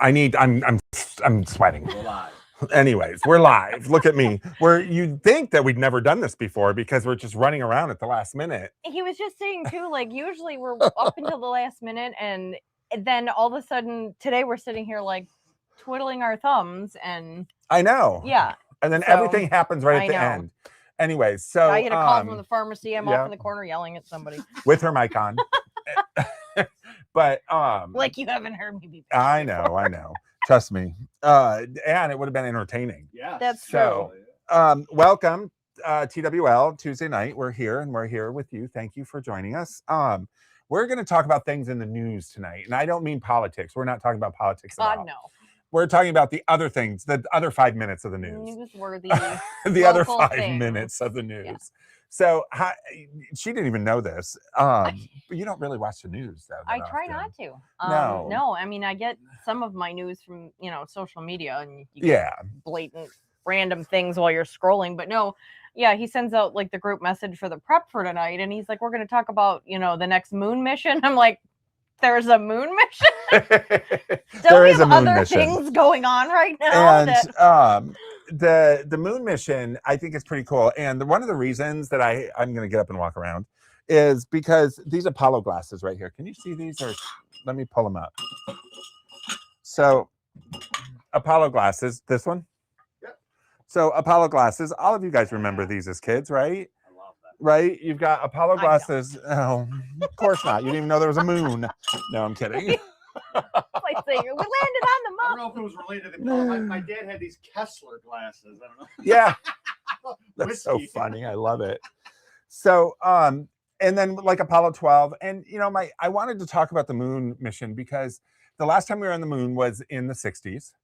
I'm sweating. We're live. Anyways, we're live. Look at me. You'd think that we'd never done this before because we're just running around at the last minute. He was just saying too, like usually we're up until the last minute, and then all of a sudden today we're sitting here like twiddling our thumbs, and I know. yeah, And then so, everything happens right at the end. Anyways, so I get a call from the pharmacy. I'm off in the corner yelling at somebody with her mic on. But like you haven't heard me before. I know. Trust me. And it would have been entertaining. Yeah, that's so true. Welcome TWL Tuesday night. We're here with you. Thank you for joining us. We're going to talk about things in the news tonight, and I don't mean politics. We're not talking about politics at all. No. We're talking about the other things, the other 5 minutes of the news. Newsworthy. The other 5 things. minutes of the news. Yeah. So she didn't even know this. But you don't really watch the news, though. I try not to. No. I mean, I get some of my news from social media, and you get blatant random things while you're scrolling. But no, yeah, he sends out like the group message for the prep for tonight, and he's like, "We're going to talk about the next moon mission." I'm like, "There's a moon mission." There is a moon other mission. Things going on right now. And the moon mission, I think, is pretty cool. And one of the reasons that I'm going to get up and walk around is because these Apollo glasses right here. Can you see these? Or let me pull them up. So Apollo glasses, this one. Yep. So Apollo glasses. All of you guys remember these as kids, right? I love that. Right? You've got Apollo glasses. Oh, of course not. You didn't even know there was a moon. No, I'm kidding. Like saying, we landed on the moon. I don't know if it was related to my dad had these Kessler glasses. I don't know. Yeah. That's so funny. I love it. So and then like Apollo 12, and I wanted to talk about the moon mission because the last time we were on the moon was in the 60s.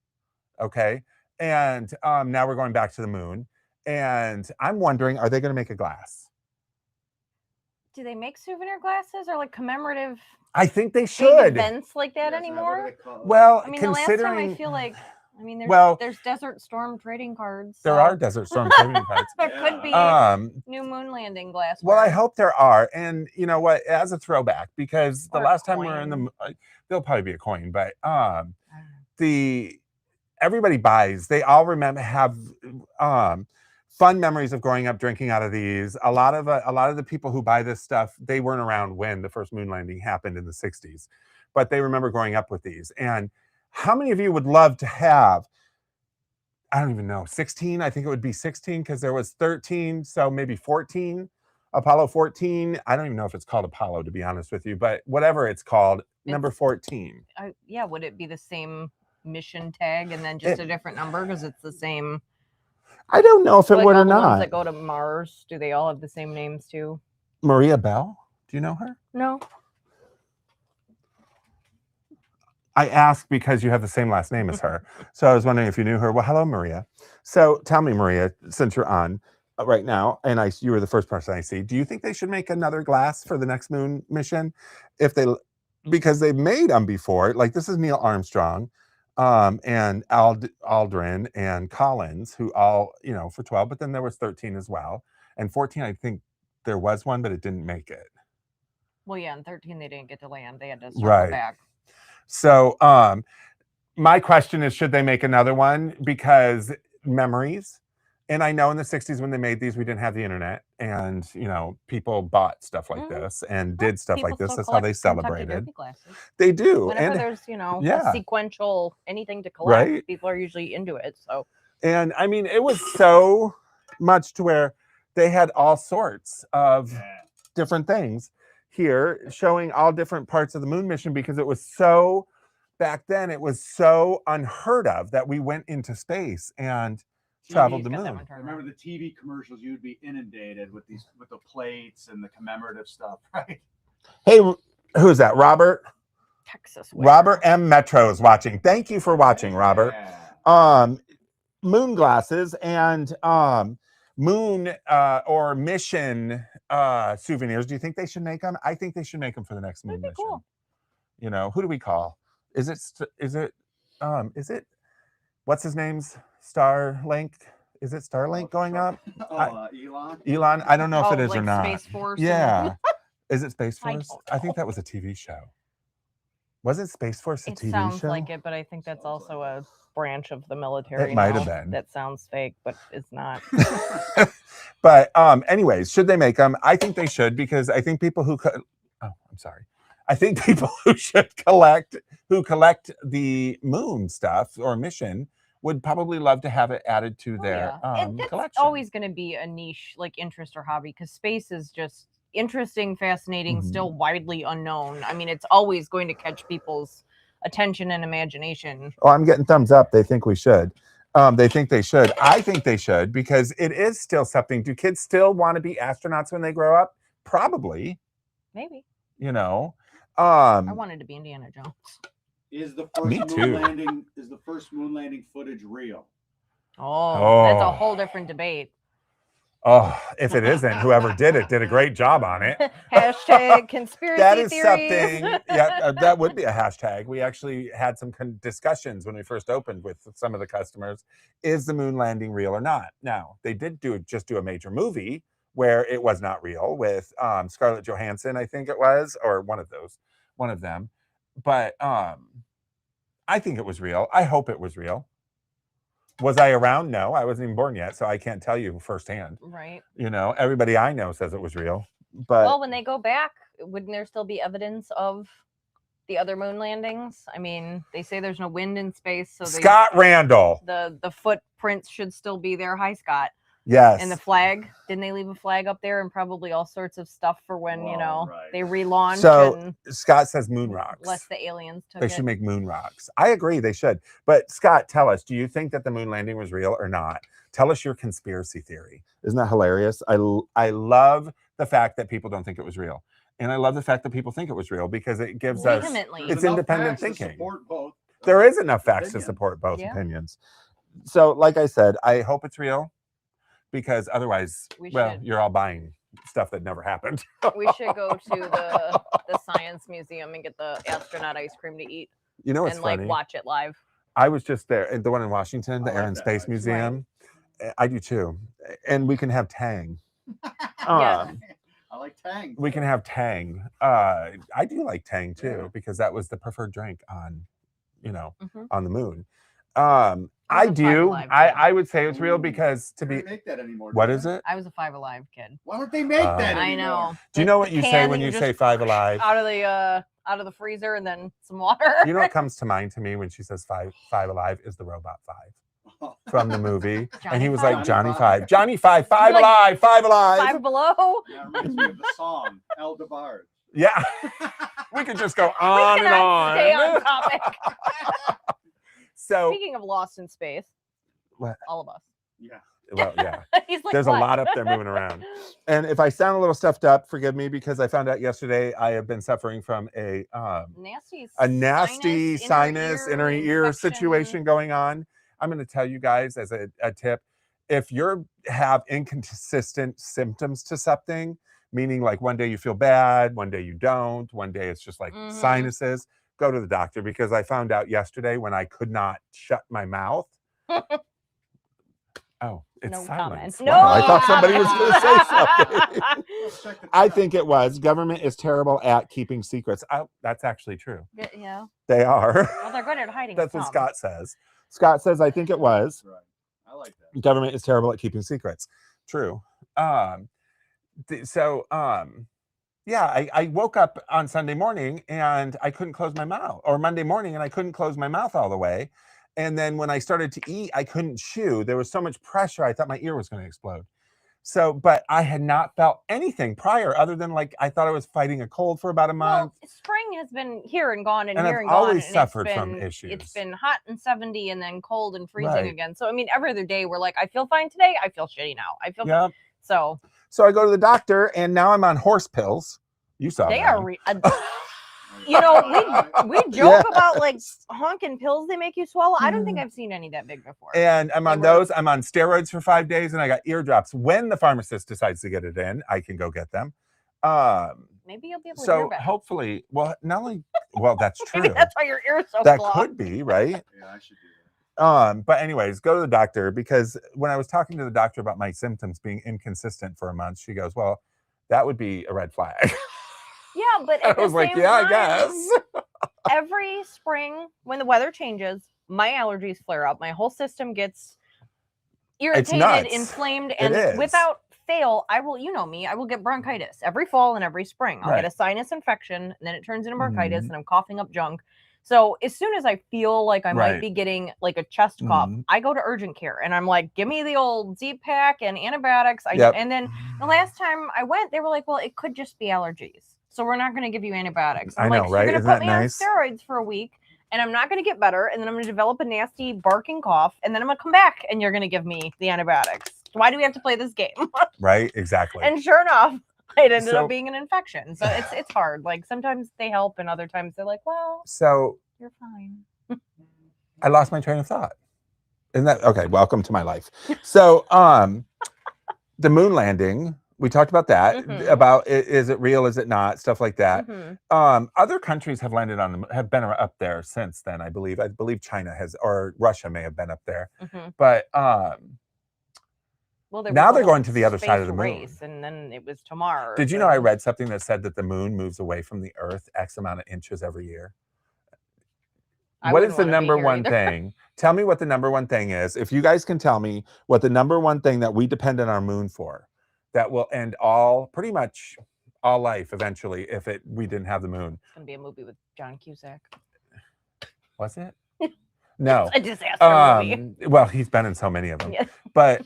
Okay. And now we're going back to the moon. And I'm wondering, are they going to make a glass? Do they make souvenir glasses or like commemorative? I think they should. Events like that anymore? Well, I mean, considering the last time I feel like, there's Desert Storm trading cards. There are Desert Storm trading cards. There could be new moon landing glass. Well, I hope there are. And you know what? As a throwback, because the last time we were in the, there'll probably be a coin, but everybody buys. They all have fun memories of growing up drinking out of these. A lot of the people who buy this stuff, they weren't around when the first moon landing happened in the 60s, but they remember growing up with these. And how many of you would love to have, I don't even know, 16? I think it would be 16 because there was 13, so maybe 14. Apollo 14. I don't even know if it's called Apollo, to be honest with you, but whatever it's called, number 14. Would it be the same mission tag and then just a different number because it's the same? I don't know if it would or not. The ones that go to Mars, do they all have the same names too? Maria Bell? Do you know her? No. I asked because you have the same last name as her. So I was wondering if you knew her. Well, hello, Maria. So tell me, Maria, since you're on right now, and you were the first person I see, do you think they should make another glass for the next moon mission? Because they've made them before. Like, this is Neil Armstrong, and Aldrin and Collins, who all, for 12, but then there was 13 as well. And 14, I think there was one, but it didn't make it. Well, yeah, in 13, they didn't get to land. They had to circle back. So my question is, should they make another one? Because memories. And I know in the 60s when they made these, we didn't have the internet. And, people bought stuff like this and did stuff like this. That's how they celebrated. They do. Whenever there's, a sequential anything to collect, people are usually into it. So. And I mean, it was so much to where they had all sorts of different things here showing all different parts of the moon mission because it was so, back then, it was so unheard of that we went into space and traveled the moon. Remember the TV commercials? You'd be inundated with the plates and the commemorative stuff, right? Hey, who is that? Robert? Texas. Robert M. Metro is watching. Thank you for watching, Robert. Moon glasses and moon or mission souvenirs. Do you think they should make them? I think they should make them for the next moon mission. Cool. Who do we call? Is it what's his name's Starlink? Is it Starlink going up? Elon. Elon. I don't know if it is like or not. Space Force. Yeah. Is it Space Force? I think that was a TV show. Wasn't Space Force a It TV sounds show? like it, but I think that's Sounds also like a branch of the military. It might have now been. That sounds fake, but it's not. But anyways, should they make them? I think they should, because I think people who I'm sorry. I think people who collect the moon stuff or mission would probably love to have it added to their It's collection. always going to be a niche like interest or hobby, because space is just interesting, fascinating, Mhm. still widely unknown. I mean, it's always going to catch people's attention and imagination. Oh, I'm getting thumbs up. They think we should. They think they should. I think they should, because it is still something. Do kids still want to be astronauts when they grow up? Probably. Maybe. You know. I wanted to be Indiana Jones. Is the Me first too. moon landing footage real? Oh, that's a Oh. whole different debate. Oh, if it isn't, whoever did it did a great job on it. Hashtag conspiracy That is theories. something. Yeah, that would be a hashtag. We actually had some discussions when we first opened with some of the customers. Is the moon landing real or not? Now, they did just do a major movie where it was not real with Scarlett Johansson, I think it was, or one of them. But I think it was real. I hope it was real. Was I around? No, I wasn't even born yet, so I can't tell you firsthand. Right. You know, everybody I know says it was real. But Well, when they go back, wouldn't there still be evidence of the other moon landings? I mean, they say there's no wind in space, so Scott Randall. the footprints should still be there. Hi, Scott. Yes. And the flag, didn't they leave a flag up there, and probably all sorts of stuff for when, they relaunch? So and Scott says moon rocks. Unless the aliens took They it. should make moon rocks. I agree, they should. But Scott, tell us, do you think that the moon landing was real or not? Tell us your conspiracy theory. Isn't that hilarious? I love the fact that people don't think it was real. And I love the fact that people think it was real, because it gives us, Legitimately. it's independent thinking. Support both. There is enough facts to opinions. support both Yeah. opinions. So like I said, I hope it's real, because otherwise, should. you're all buying stuff that never happened. We should go to the science museum and get the astronaut ice cream to eat, You know what's and funny? like watch it live. I was just there, the one in Washington, the I Air like and that Space ice. Museum. I do too. And we can have Tang. Yeah. I like Tang. We can have Tang. I do like Tang too, Yeah. because that was the preferred drink on, Mhm. on the moon. I'm I a Five do. Alive kid. I would say it's real, Ooh. because to They be, don't make that anymore. what do is they? it? I was a Five Alive kid. Why don't they make that I anymore? know. Do you know what you say can when that you you say just Five Alive? Out of the freezer, and then some water. You know what comes to mind to me when she says Five Alive is the Robot Five from the movie. And he was Johnny like, Five? Johnny Five. Johnny Five, Five Like, Alive, Five Alive. Five Below. That reminds me of the song El DeBarge. Yeah. We could just go on and on. Stay on topic. So, Speaking of Lost in Space, What? all of us. Yeah. well, yeah. He's like, There's a "What?" lot up there moving around. And if I sound a little stuffed up, forgive me, because I found out yesterday I have been suffering from a nasty sinus inner ear infection. situation going on. I'm going to tell you guys as a tip, if you have inconsistent symptoms to something, meaning like one day you feel bad, one day you don't, one day it's just like Mhm. sinuses, go to the doctor, because I found out yesterday when I could not shut my mouth. Oh, it's No silence. comment. Wow, No I thought somebody was going to say comment. something. Let's check the I chat. think it was. Government is terrible at keeping secrets. Oh, that's actually true. Yeah. They are. Well, they're good at hiding. That's what some. Scott says. Scott says, I think it was. Right. I like that. Government is terrible at keeping secrets. True. Yeah, I woke up on Sunday morning and I couldn't close my mouth, or Monday morning and I couldn't close my mouth all the way. And then when I started to eat, I couldn't chew. There was so much pressure. I thought my ear was going to explode. So, but I had not felt anything prior, other than like, I thought I was fighting a cold for about a month. Well, spring has been here and gone and And here I've and gone. always and suffered it's from been, issues. It's been hot and 70 and then cold and freezing Right. again. So, I mean, every other day we're like, I feel fine today. I feel shitty now. I feel Yeah. So So I go to the doctor and now I'm on horse pills. You saw they that. are, we joke about like honking pills they make you swallow. I don't think I've seen any that big before. And I'm on They were- those. I'm on steroids for 5 days, and I got eardrops. When the pharmacist decides to get it in, I can go get them. Maybe you'll be able to hear So better. hopefully, well, not only, well, that's Maybe true. that's why your ear's so That blocked. could be, right? Yeah, I should do that. But anyways, go to the doctor, because when I was talking to the doctor about my symptoms being inconsistent for a month, she goes, well, that would be a red flag. Yeah, but I at was the like, same yeah, I time, guess. every spring when the weather changes, my allergies flare up. My whole system gets irritated, nuts. inflamed, It and is. without fail, I will, you know me, I will get bronchitis every fall and every spring. I'll get a sinus infection, and then it turns into bronchitis, Mhm. and I'm coughing up junk. So as soon as I feel like I might Right. be getting like a chest cough, Mhm. I go to urgent care, and I'm like, give me the old Z-Pack and antibiotics. Yep. And then the last time I went, they were like, well, it could just be allergies, so we're not going to give you antibiotics. I I'm know, like, so right? you're going Isn't to put that me on nice? steroids for a week, and I'm not going to get better, and then I'm going to develop a nasty barking cough, and then I'm going to come back, and you're going to give me the antibiotics. Why do we have to play this game? Right? Exactly. And sure enough, it ended So- up being an infection. So it's hard. Like sometimes they help, and other times they're like, well, So you're fine. I lost my train of thought. Isn't that okay? Welcome to my life. So, the moon landing, we talked about that. Mhm. About is it real? Is it not? Stuff like that. Mhm. Other countries have landed on the have been up there since then. I believe. I believe China has, or Russia may have been up there. Mhm. But Well, there now was they're a going to the other side space of the moon. race, and then it was to Mars. Did you know I and- read something that said that the moon moves away from the Earth X amount of inches every year? I What wouldn't is the wanna be number here one either. thing? Tell me what the number one thing is. If you guys can tell me what the number one thing that we depend on our moon for, that will end pretty much all life eventually if we didn't have the moon. It's gonna be a movie with John Cusack. Was it? No. It's a disaster movie. Well, he's been in so many of them. Yeah. But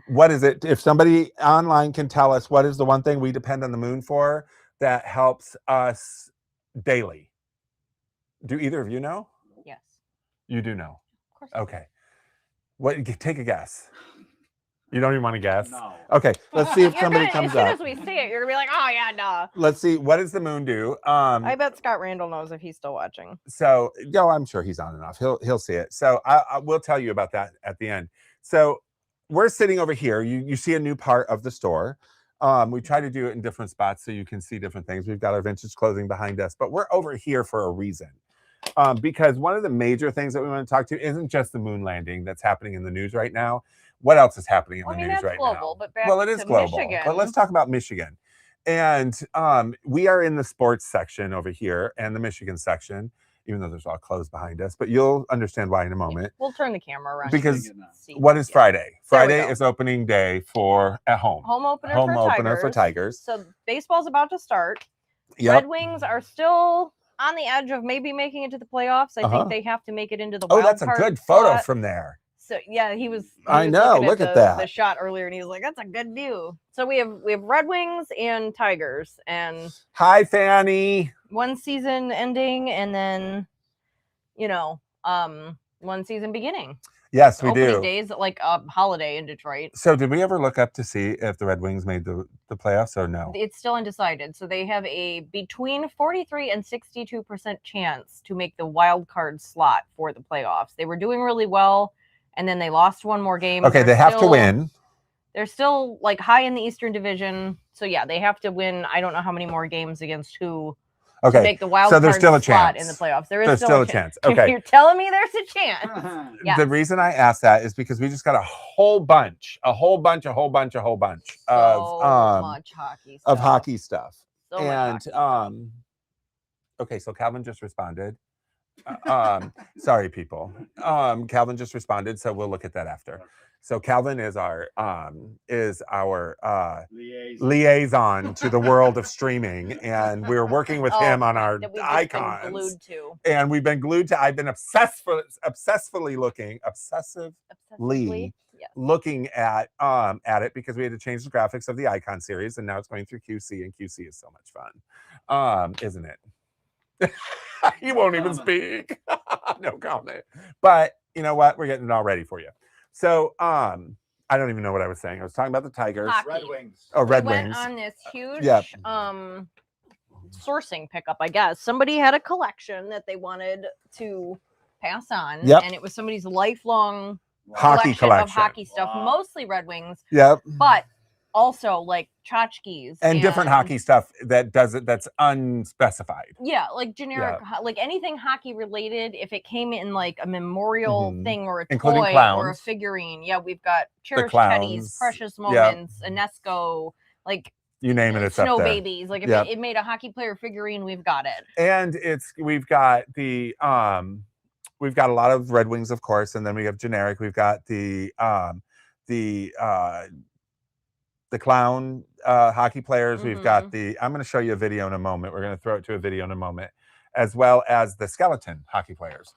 what is it? If somebody online can tell us what is the one thing we depend on the moon for that helps us daily? Do either of you know? Yes. You do know. Of course. I do. Okay. What? Take a guess. You don't even want to guess? No. Okay. Let's see if You're somebody gonna, comes as soon up. as we say it, you're gonna be like, oh yeah, nah. Let's see. What does the moon do? I bet Scott Randall knows if he's still watching. So, I'm sure he's on and off. He'll see it. So I will tell you about that at the end. So we're sitting over here. You see a new part of the store. We try to do it in different spots so you can see different things. We've got our vintage clothing behind us, but we're over here for a reason. Because one of the major things that we want to talk to isn't just the moon landing that's happening in the news right now. What else is happening in the news that's right global, now? but back Well, it is to global. Michigan. But let's talk about Michigan. And we are in the sports section over here and the Michigan section, even though there's all closed behind us. But you'll understand why in a moment. We'll turn the camera around. Because see. what is Friday? There we Friday go. is opening day for at home. Home opener, Home for, opener Tigers. for Tigers. So baseball's about to start. Yep. Red Wings are still on the edge of maybe making it to the playoffs. I think they have to make it into the wild that's a card good photo slot. from there. So yeah, he was I know, looking look at the that. shot earlier, and he was like, "That's a good view." So we have Red Wings and Tigers, and Hi, Fanny. one season ending, and then one season beginning. Yes, we Opening do. days like a holiday in Detroit. So did we ever look up to see if the Red Wings made the playoffs or no? It's still undecided. So they have a between 43 and 62% chance to make the wild card slot for the playoffs. They were doing really well, and then they lost one more game. Okay, they have to win. They're still like high in the Eastern Division. So yeah, they have to win. I don't know how many more games against who to Okay, make the wild so card there's still a slot chance. in the playoffs. There is there's still a chance. You're Okay. telling me there's a chance. Yeah. The reason I asked that is because we just got a whole bunch of So much hockey stuff. of hockey stuff. So much And hockey stuff. okay, so Calvin just responded. Sorry, people. Calvin just responded, so we'll look at that after. So Calvin is our liaison to the world of streaming, and we're working with him on our that we've just been icons. glued to. And we've been glued to. I've been obsessively Obsessively. Yes. looking at it because we had to change the graphics of the icon series, and now it's going through QC, and QC is so much fun, isn't it? You won't even speak. No comment. But you know what? We're getting it all ready for you. So I don't even know what I was saying. I was talking about the Tigers. Hockey. Red Wings. Oh, Red We Wings. went on this huge Yep. sourcing pickup, I guess. Somebody had a collection that they wanted to pass on. Yep. And it was somebody's lifelong Hockey collection of collection. hockey stuff, Wow. mostly Red Wings, Yep. but also like tchotchkes And different hockey stuff that's unspecified. Yeah, like generic, like anything hockey related. If it came in like a memorial Mhm. thing or a Including toy or a clowns. figurine, yeah, we've got cherished clowns. teddies, precious Yep. moments, Enesco, like You name it, it's Snow up there. babies. Like if Yep. it made a hockey player figurine, we've got it. And we've got a lot of Red Wings, of course, and then we have generic. We've got the clown hockey players. We've got I'm going to show you a video in a moment. We're going to throw it to a video in a moment, as well as the skeleton hockey players.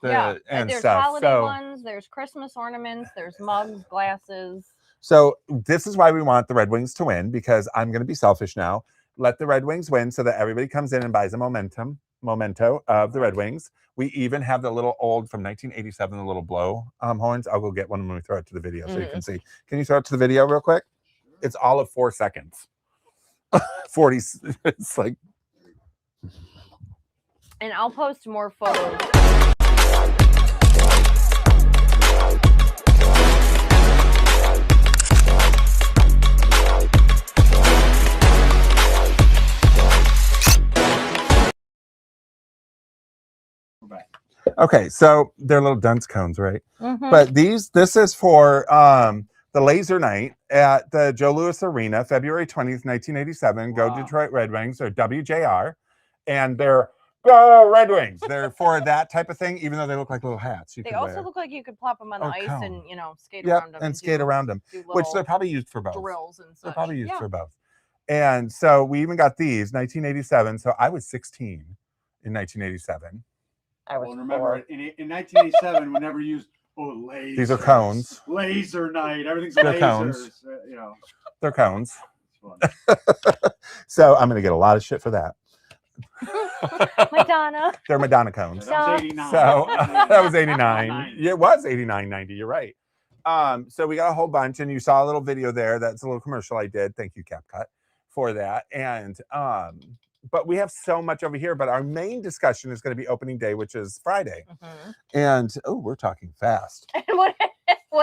And there's stuff. holiday ones. There's Christmas ornaments. There's mugs, glasses. So this is why we want the Red Wings to win, because I'm going to be selfish now. Let the Red Wings win so that everybody comes in and buys a memento of the Red Wings. We even have the little old from 1987, the little blow horns. I'll go get one when we throw it to the video so you can see. Can you throw it to the video real quick? It's all of 4 seconds. 40. It's like. And I'll post more photos. Okay, so they're little dunce cones, right? But this is for the laser night at the Joe Louis Arena, February 20th, 1987. Go Detroit Red Wings, or WJR. And they're go Red Wings. They're for that type of thing, even though they look like little hats. They also look like you could plop them on the ice and, skate around them. And skate around them, which they're probably used for both. Drills and such. They're probably used for both. And so we even got these, 1987. So I was 16 in 1987. Well, remember, in 1987, we never used lasers. These are cones. Laser night. Everything's They're lasers. cones. They're cones. It's fun. So I'm going to get a lot of shit for that. Madonna. They're Madonna cones. That was 89. So that was 89. It was 89, 90. You're right. So we got a whole bunch, and you saw a little video there. That's a little commercial I did. Thank you, CapCut, for that. And but we have so much over here. But our main discussion is going to be opening day, which is Friday. And we're talking fast. And what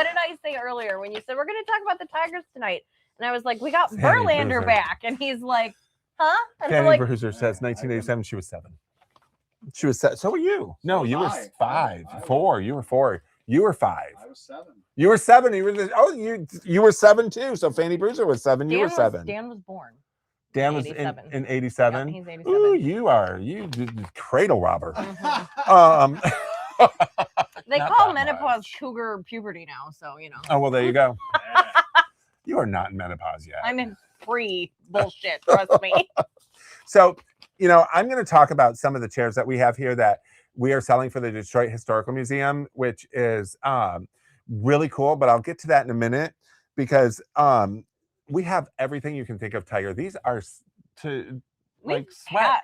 did I say earlier when you said we're going to talk about the Tigers tonight? And I was like, we got Verlander back, and he's like, huh? And Fanny Bruiser says 1987. She was 7. She was 7. So were you? No, you were 5. 4. You were 4. You were 5. I was 7. You were 7. You were 7 too. So Fanny Bruiser was 7. You were 7. Dan was born. Dan was in 87. Yep, he's 87. Ooh, you cradle robber. They call menopause cougar puberty now, so Oh well, there you go. You are not in menopause yet. I'm in free bullshit. Trust me. So, I'm going to talk about some of the chairs that we have here that we are selling for the Detroit Historical Museum, which is really cool. But I'll get to that in a minute because we have everything you can think of Tiger. These are we've had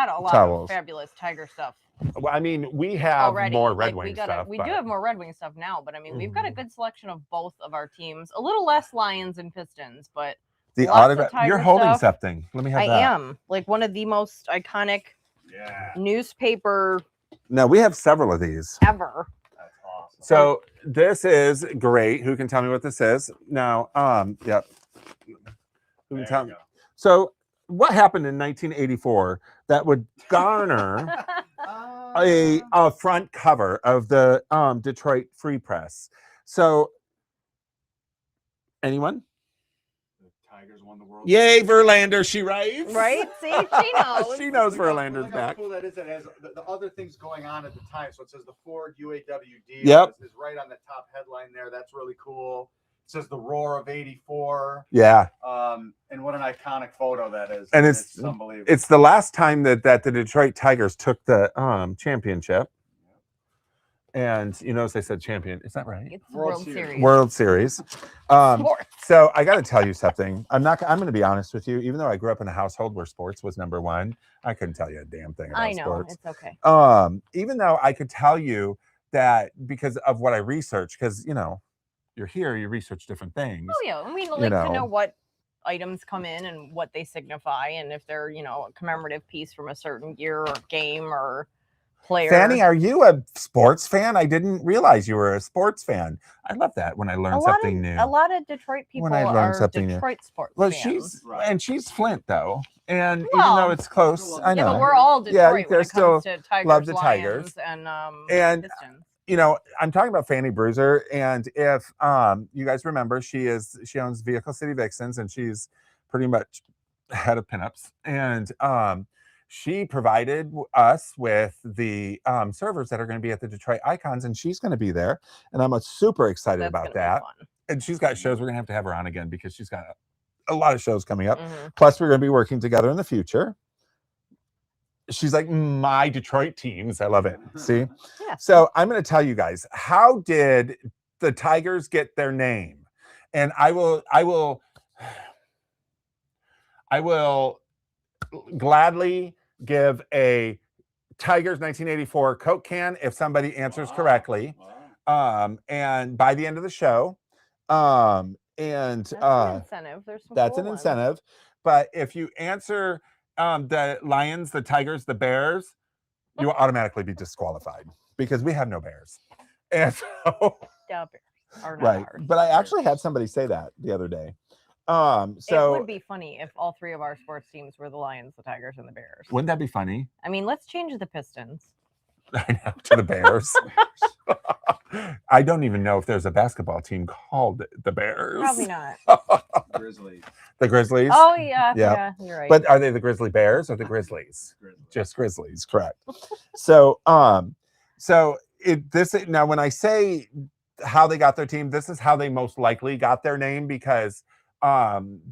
a lot of fabulous Tiger stuff. Well, I mean, we have more Red Wing stuff. We do have more Red Wing stuff now, but I mean, we've got a good selection of both of our teams. A little less Lions and Pistons, but the autograph. You're holding something. Let me have that. I am like one of the most iconic newspaper. No, we have several of these ever. That's awesome. So this is great. Who can tell me what this is? Now, yep. Who can tell me? So what happened in 1984 that would garner a front cover of the Detroit Free Press? So anyone? The Tigers won the World Yay, Series. Verlander, she writes. Right? See, she knows. She knows Verlander's back. How cool that is. It has the other things going on at the time. So it says the Ford UAW Yep. is right on the top headline there. That's really cool. It says the roar of 84. Yeah. And what an iconic photo that is. And it's unbelievable. It's the last time that the Detroit Tigers took the championship. And you notice I said champion. Is that right? It's World Series. World Series. So I got to tell you something. I'm going to be honest with you. Even though I grew up in a household where sports was number one, I couldn't tell you a damn thing about sports. It's okay. Even though I could tell you that because of what I researched, because you're here, you research different things. Oh yeah, we like to know what items come in and what they signify, and if they're a commemorative piece from a certain year or game or player. Fanny, are you a sports fan? I didn't realize you were a sports fan. I love that when I learn something new. A lot of Detroit people are Detroit sports fans. She's Flint though, and even though it's close, I know. Yeah, but we're all Detroit when it comes to Tigers, love the Lions, Tigers, and Pistons. I'm talking about Fanny Bruiser, and if you guys remember, she owns Vehicle City Vixens, and she's pretty much head of pinups, and she provided us with the servers that are going to be at the Detroit Icons, and she's going to be there, and I'm super excited That's about gonna be that. fun. And she's got shows. We're going to have her on again because she's got a lot of shows coming up. Mhm. Plus, we're going to be working together in the future. She's like my Detroit teams. I love it. See? Yeah. So I'm going to tell you guys, how did the Tigers get their name? And I will gladly give a Tigers 1984 Coke can if somebody answers correctly. And by the end of the show, and That's an incentive. There's some that's cool an ones. incentive. But if you answer the Lions, the Tigers, the Bears, you will automatically be disqualified because we have no Bears. And so, Yeah, Bears are not right. ours. But I actually had somebody say that the other day. It So would be funny if all three of our sports teams were the Lions, the Tigers, and the Bears. wouldn't that be funny? I mean, let's change the Pistons. I know, to the Bears. I don't even know if there's a basketball team called the Bears. Probably not. Grizzlies. The Grizzlies. Oh yeah, Yeah. yeah, you're right. But are they the Grizzly Bears or the Grizzlies? Grizzlies. Just Grizzlies, correct. So now when I say how they got their team, this is how they most likely got their name because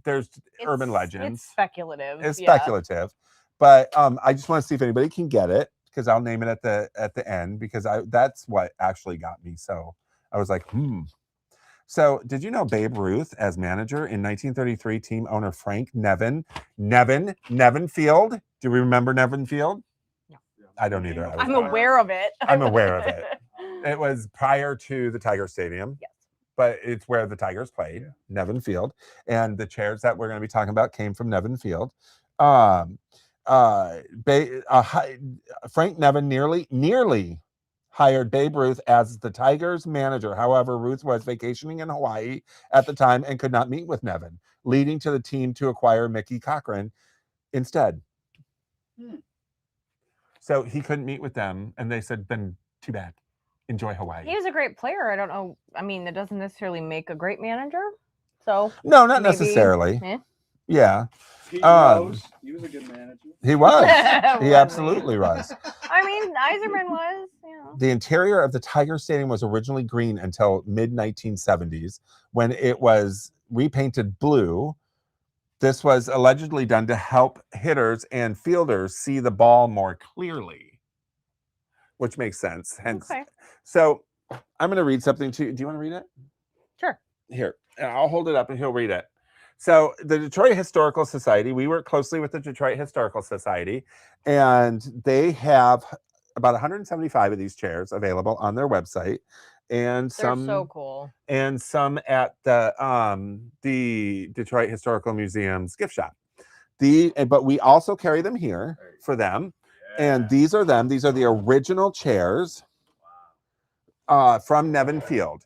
there's urban legends. It's speculative. It's yeah. speculative. But I just want to see if anybody can get it because I'll name it at the end because that's what actually got me. So I was like, So did you know Babe Ruth as manager in 1933, team owner Frank Nevin Field? Do we remember Nevin Field? No. I don't either. I'm aware of it. I'm aware of it. It was prior to the Tiger Stadium. Yes. But it's where the Tigers played, Nevin Field. And the chairs that we're going to be talking about came from Nevin Field. Frank Nevin nearly hired Babe Ruth as the Tigers manager. However, Ruth was vacationing in Hawaii at the time and could not meet with Nevin, leading to the team to acquire Mickey Cochran instead. So he couldn't meet with them, and they said, then too bad. Enjoy Hawaii. He was a great player. I don't know. I mean, that doesn't necessarily make a great manager. So No, not maybe, necessarily. Yeah. He was a good manager. He was. Was He he? absolutely was. I mean, Iserman was. The interior of the Tiger Stadium was originally green until mid-1970s when it was repainted blue. This was allegedly done to help hitters and fielders see the ball more clearly, which makes sense. Hence, Okay. So I'm going to read something to you. Do you want to read it? Sure. Here, I'll hold it up and he'll read it. So the Detroit Historical Society, we work closely with the Detroit Historical Society, and they have about 175 of these chairs available on their website, and They're so cool. And some at the Detroit Historical Museum's gift shop. But we also carry them here for them, and these are them. These are the original chairs from Nevin Field,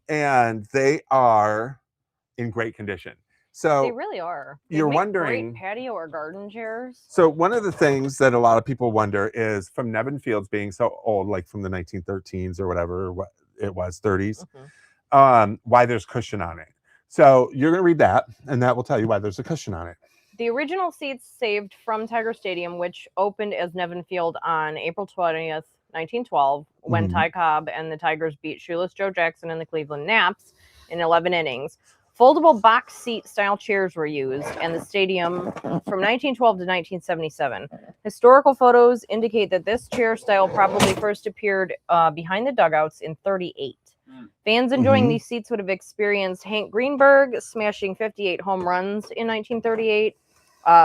and they are in great condition. So They really are. They you're make wondering great patio or garden chairs. So one of the things that a lot of people wonder is from Nevin Fields being so old, like from the 1913s or whatever what it was, 30s, why there's cushion on it. So you're going to read that, and that will tell you why there's a cushion on it. The original seats saved from Tiger Stadium, which opened as Nevin Field on April 20th, 1912, when Ty Cobb and the Tigers beat Shoeless Joe Jackson and the Cleveland Naps in 11 innings. Foldable box seat style chairs were used, and the stadium from 1912 to 1977. Historical photos indicate that this chair style probably first appeared behind the dugouts in 38. Fans enjoying these seats would have experienced Hank Greenberg smashing 58 home runs in 1938,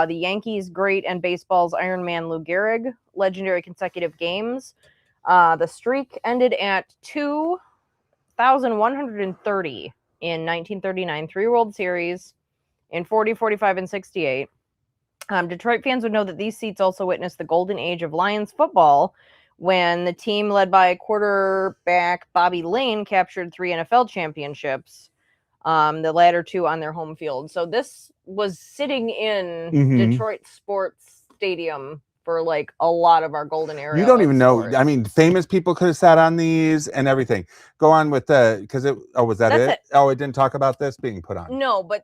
the Yankees' great and baseball's Iron Man Lou Gehrig legendary consecutive games. The streak ended at 2,130 in 1939, 3 World Series in 40, 45, and 68. Detroit fans would know that these seats also witnessed the golden age of Lions football when the team led by quarterback Bobby Lane captured 3 NFL championships, the latter 2 on their home field. So this was sitting in Detroit Sports Stadium for like a lot of our golden era. You don't even know. sports. I mean, famous people could have sat on these and everything. Go on with the, because it, was that That's it? Oh, it didn't talk about this being put on. No, but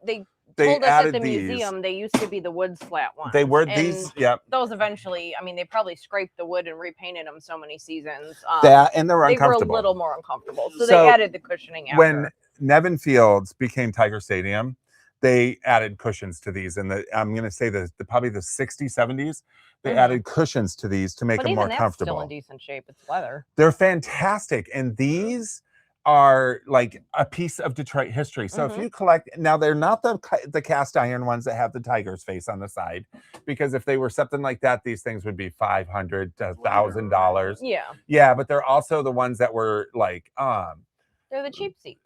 they told us at added the these. museum they used to be the wood slat ones. They were and these, yep. Those eventually, I mean, they probably scraped the wood and repainted them so many seasons. That and they were They were a uncomfortable. little more uncomfortable, so So, they added the cushioning after. When Nevin Fields became Tiger Stadium, they added cushions to these. And I'm going to say probably the 60s, 70s, they added cushions to these to make but them even more that's comfortable. still in decent shape. It's leather. They're fantastic. And these are like a piece of Detroit history. So if you collect, now they're not the cast iron ones that have the tiger's face on the side, because if they were something like that, these things would be $500 to $1,000. Yeah. Yeah, but they're also the ones that were like they're the cheap seats.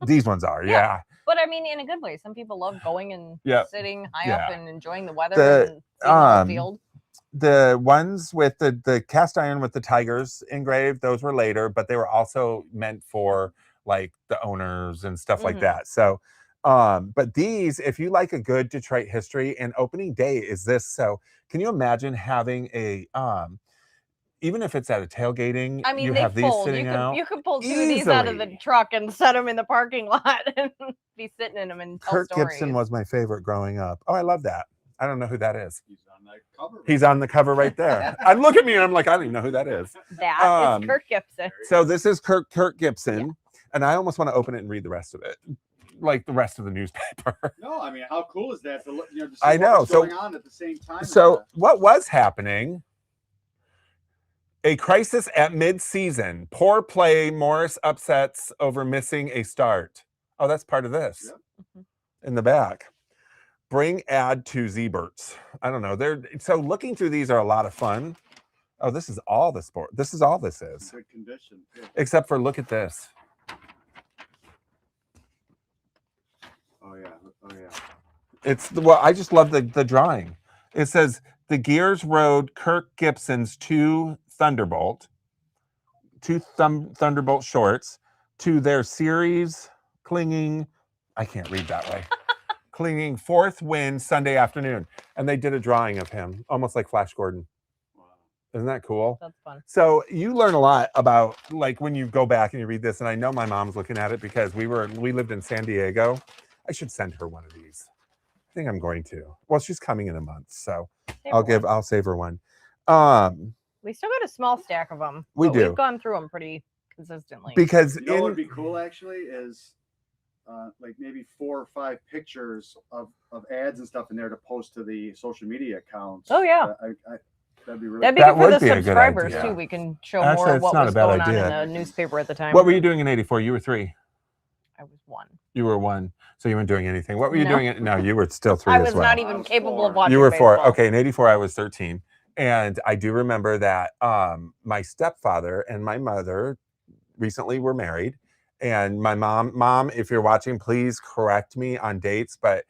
These ones are, yeah. But I mean, in a good way. Some people love going and sitting high up and enjoying the weather and seeing the whole field. The ones with the cast iron with the tigers engraved, those were later, but they were also meant for like the owners and stuff like that. So, but these, if you like a good Detroit history, and opening day is this. So can you imagine having a, even if it's at a tailgating, I mean, you they have fold. these sitting out. You could pull two of these out of the truck and set them in the parking lot and be sitting in them and tell Kirk stories. Gibson was my favorite growing up. Oh, I love that. I don't know who that is. He's on the cover. He's on the cover right there. I look at me and I'm like, I don't even know who that is. That is Kirk Gibson. So this is Kirk Gibson, and I almost want to open it and read the rest of it, like the rest of the newspaper. No, I mean, how cool is that? To see I know. what's going on at the same time. So what was happening? A crisis at mid-season. Poor play. Morris upsets over missing a start. Oh, that's part of this. Yep. In the back. Bring ad to Z-Berts. I don't know. So looking through these are a lot of fun. Oh, this is all the sport. This is all this is. Good condition. Yeah. Except for look at this. Oh yeah. Oh yeah. It's I just love the drawing. It says the Gears rode Kirk Gibson's two Thunderbolt shorts to their series clinging. I can't read that way. Clinging fourth win Sunday afternoon, and they did a drawing of him, almost like Flash Gordon. Wow. Isn't that cool? That's fun. So you learn a lot about, like, when you go back and you read this, and I know my mom's looking at it because we lived in San Diego. I should send her one of these. I think I'm going to. Well, she's coming in a month, so I'll save her one. We still got a small stack of them. We do. We've gone through them pretty consistently. Because you know what would be cool actually is like maybe 4 or 5 pictures of ads and stuff in there to post to the social media accounts. Oh yeah. That'd be really That'd be That good for would the be a good subscribers idea. too. We can show Actually, more of it's what not was a bad going idea. on in the newspaper at the time. What were you doing in '84? You were 3. I was 1. You were 1, so you weren't doing anything. What were you No. doing? No, you were still 3 I as was well. not even capable of watching. You were 4. baseball. Okay, in '84 I was 13, and I do remember that my stepfather and my mother recently were married, and my mom, if you're watching, please correct me on dates, but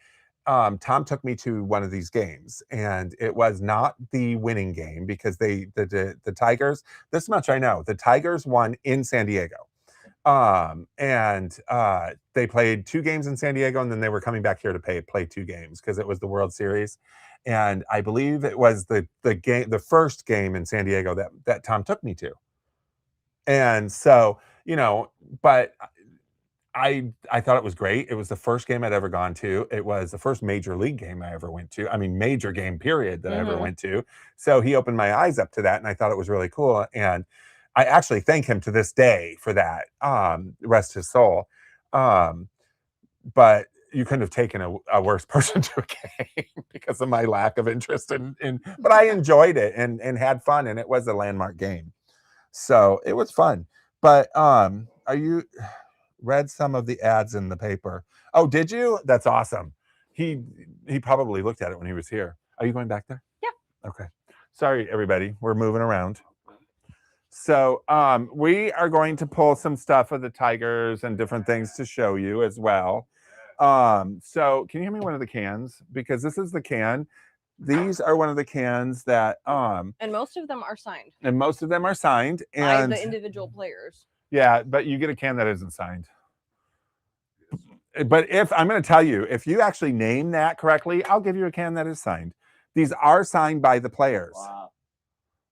Tom took me to one of these games, and it was not the winning game because the Tigers. This much I know: the Tigers won in San Diego. They played 2 games in San Diego, and then they were coming back here to play 2 games because it was the World Series. And I believe it was the first game in San Diego that Tom took me to. And so, but I thought it was great. It was the first game I'd ever gone to. It was the first major league game I ever went to. I mean, major game period that I ever went to. So he opened my eyes up to that, and I thought it was really cool. And I actually thank him to this day for that. Rest his soul. But you couldn't have taken a worse person to a game because of my lack of interest but I enjoyed it and had fun, and it was a landmark game. So it was fun. But are you read some of the ads in the paper? Oh, did you? That's awesome. He probably looked at it when he was here. Are you going back there? Yeah. Okay. Sorry, everybody. We're moving around. So we are going to pull some stuff of the Tigers and different things to show you as well. So can you hand me one of the cans? Because this is the can. These are one of the cans that and most of them are signed. And most of them are signed. By And the individual players. yeah, but you get a can that isn't signed. But if I'm going to tell you, if you actually name that correctly, I'll give you a can that is signed. These are signed by the players. Wow.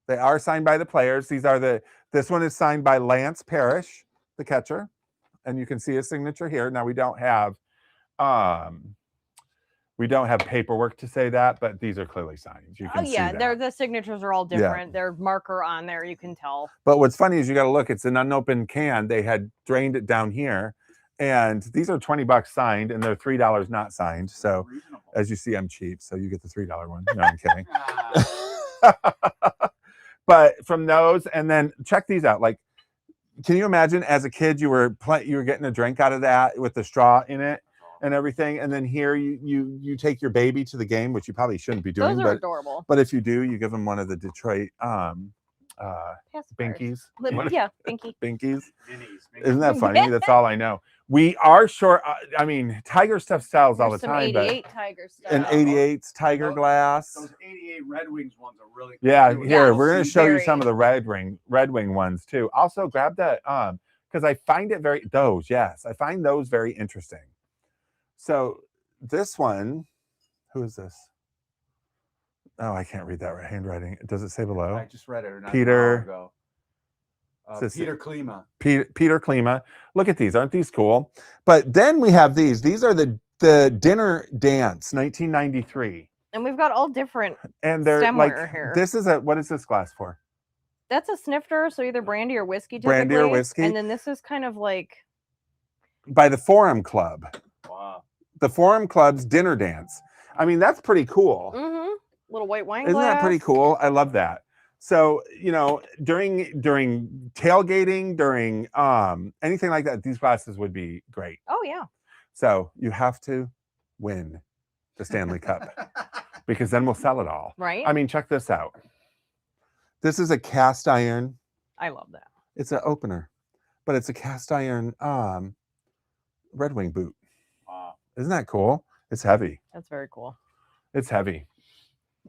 They are signed by the players. This one is signed by Lance Parrish, the catcher. And you can see his signature here. Now we don't have We don't have paperwork to say that, but these are clearly signed. You can Oh yeah, see they're that. the signatures are all different. Their marker on there, you can tell. But what's funny is you got to look. It's an unopened can. They had drained it down here, and these are $20 signed, and they're $3 not signed. So Reasonable. as you see, I'm cheap, so you get the $3 one. No, I'm kidding. Ah, But from those, and then check these out. Like, can you imagine as a kid you were getting a drink out of that with the straw in it and everything, and then here you take your baby to the game, which you probably shouldn't be doing, Those are but adorable. but if you do, you give them one of the Detroit Pacifiers. binkies. Yeah, Binky. Binkies. minis. Isn't that funny? That's all I know. We are short. I mean, Tiger stuff sells all the There's some time, 88 Tiger stuff. and Yeah. 88's Tiger Those- glass. Those 88 Red Wings ones are really cool. Yeah, too. here Yeah, we're going to show you very. some of the Red Wing ones too. Also, grab that because I find it I find those very interesting. So this one, who is this? Oh, I can't read that handwriting. Does it say below? I just read it not Peter- an hour ago. Says- Peter Klima. Peter Klima. Look at these. Aren't these cool? But then we have these. These are the dinner dance, 1993. And we've got all different. And they're Stemware like, here. this is what is this glass for? That's a snifter, so either brandy or whiskey. Brandy or typically. whiskey. And then this is kind of like. By the Forum Club. Wow. The Forum Club's dinner dance. I mean, that's pretty cool. Mm-hmm. Little white wine Isn't glass. that pretty cool? I love that. So, you know, during tailgating, during anything like that, these glasses would be great. Oh yeah. So you have to win the Stanley Cup because then we'll sell it all. Right. I mean, check this out. This is a cast iron. I love that. It's an opener, but it's a cast iron Red Wing boot. Wow. Isn't that cool? It's heavy. That's very cool. It's heavy.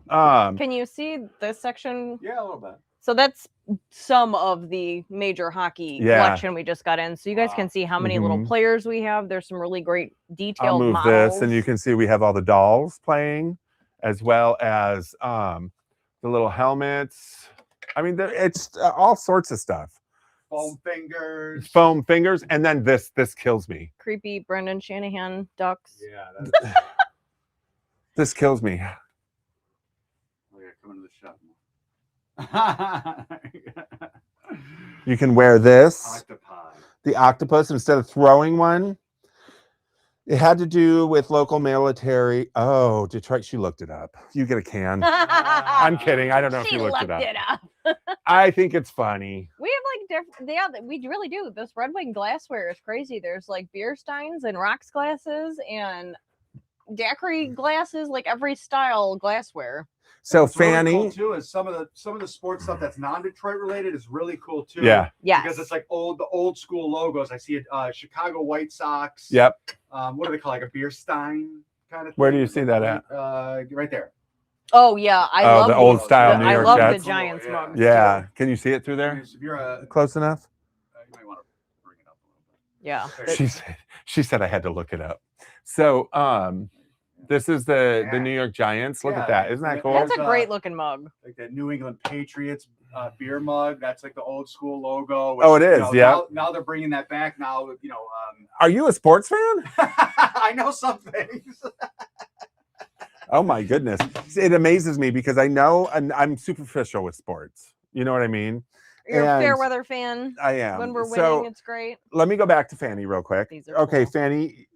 Can you see this section? Yeah, a little bit. So that's some of the major hockey Yeah. collection we just got in. So you guys can see how many little Mhm. players we have. There's some really great I'll detailed move models. this, and you can see we have all the dolls playing, as well as the little helmets. I mean, it's all sorts of stuff. Foam fingers. Foam fingers, and then this kills me. Creepy Brendan Shanahan ducks. Yeah. That's, This kills me. oh, yeah, come into the shop. You can wear this, Octopi. the octopus, instead of throwing one. It had to do with local military. Oh, Detroit. She looked it up. You get a can. I'm kidding. I don't know if She you looked looked it up. it up. I think it's funny. We have like different. Yeah, we really do. This Red Wing glassware is crazy. There's like beer steins and rocks glasses and daiquiri glasses, like every style glassware. So What's really Fanny, cool too is some of the sports stuff that's non-Detroit related is really cool too. yeah, Yes. Because it's like the old school logos. I see Chicago White Sox. yep. What do they call, like a beer stein kind of thing? Where do you see that at? Right there. Oh yeah, I Oh, love the old these. style New I York love Jets. the Giants Yeah. mugs. Yeah, can you see it through there? If you're Close enough. you might want to bring it up a little bit. Yeah. She said I had to look it up. So this is the Yeah. New York Giants. Look Yeah, at that. Isn't that that- cool? That's a There's, great looking mug. Like that New England Patriots beer mug. That's like the old school logo. Oh, it is, yeah. Now they're bringing that back. Now Are you a sports fan? I know some things. Oh my goodness. It amazes me because I know I'm superficial with sports. You know what I mean? You're a fair And weather fan. I am. When we're winning, So it's great. let me go back to Fanny real quick. These are Okay, cool. Fanny,